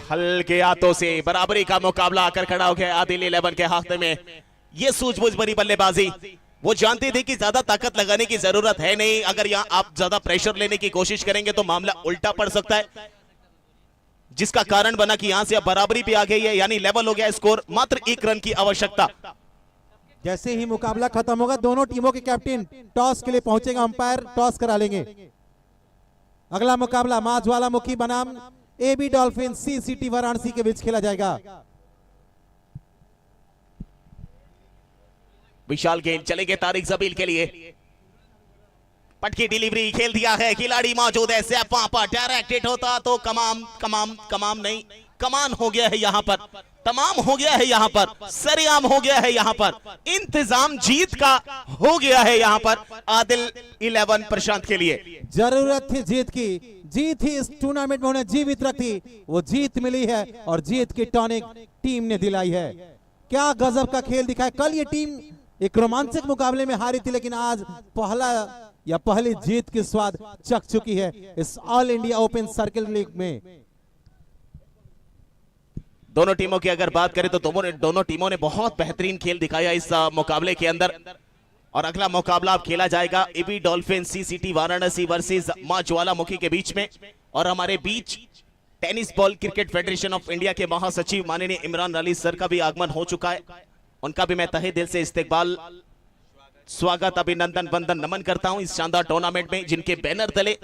हल्के हाथों से बराबरी का मुकाबला आकर खड़ा हो गया आदिल 11 के हाथ में। ये सूझबूझ भरी बल्लेबाजी, वो जानते थे कि ज्यादा ताकत लगाने की जरूरत है नहीं। अगर यहां आप ज्यादा प्रेशर लेने की कोशिश करेंगे तो मामला उल्टा पड़ सकता है, जिसका कारण बना कि यहां से अब बराबरी पे आ गई है, यानी लेवल हो गया स्कोर। मात्र 1 रन की आवश्यकता। जैसे ही मुकाबला खत्म होगा दोनों टीमों के कैप्टन टॉस के लिए पहुंचेगा, अंपायर टॉस करा लेंगे। अगला मुकाबला मां ज्वालामुखी बनाम AB डॉल्फिन CCT वाराणसी के बीच खेला जाएगा। विशाल गेंद चलेंगे तारिक जबील के लिए। पटकी डिलीवरी खेल दिया है, खिलाड़ी मौजूद है, सैफ वहां पर, डायरेक्ट हिट होता तो कमाम नहीं, कमान हो गया है यहां पर, तमाम हो गया है यहां पर, सरेआम हो गया है यहां पर, इंतजाम जीत का हो गया है यहां पर आदिल 11 प्रशांत के लिए। जरूरत थी जीत की, जीत ही इस टूर्नामेंट में उन्हें जीवित रखी, वो जीत मिली है और जीत की टॉनिक टीम ने दिलाई है। क्या गजब का खेल दिखाया। कल ये टीम एक रोमांचक मुकाबले में हारी थी, लेकिन आज पहली जीत की स्वाद चख चुकी है इस all India open circle league में। दोनों टीमों की अगर बात करें तो दोनों टीमों ने बहुत बेहतरीन खेल दिखाया इस मुकाबले के अंदर। और अगला मुकाबला अब खेला जाएगा AB dolphin CCT Varanasi versus Maa Jwalamukhi के बीच में। और हमारे बीच tennis ball cricket federation of India के महासचिव माननीय इमरान अली सर का भी आगमन हो चुका है। उनका भी मैं तहे दिल से इस्तकबाल, स्वागत, अभिनंदन, वंदन, नमन करता हूं इस शानदार टूर्नामेंट में, जिनके बैनर तले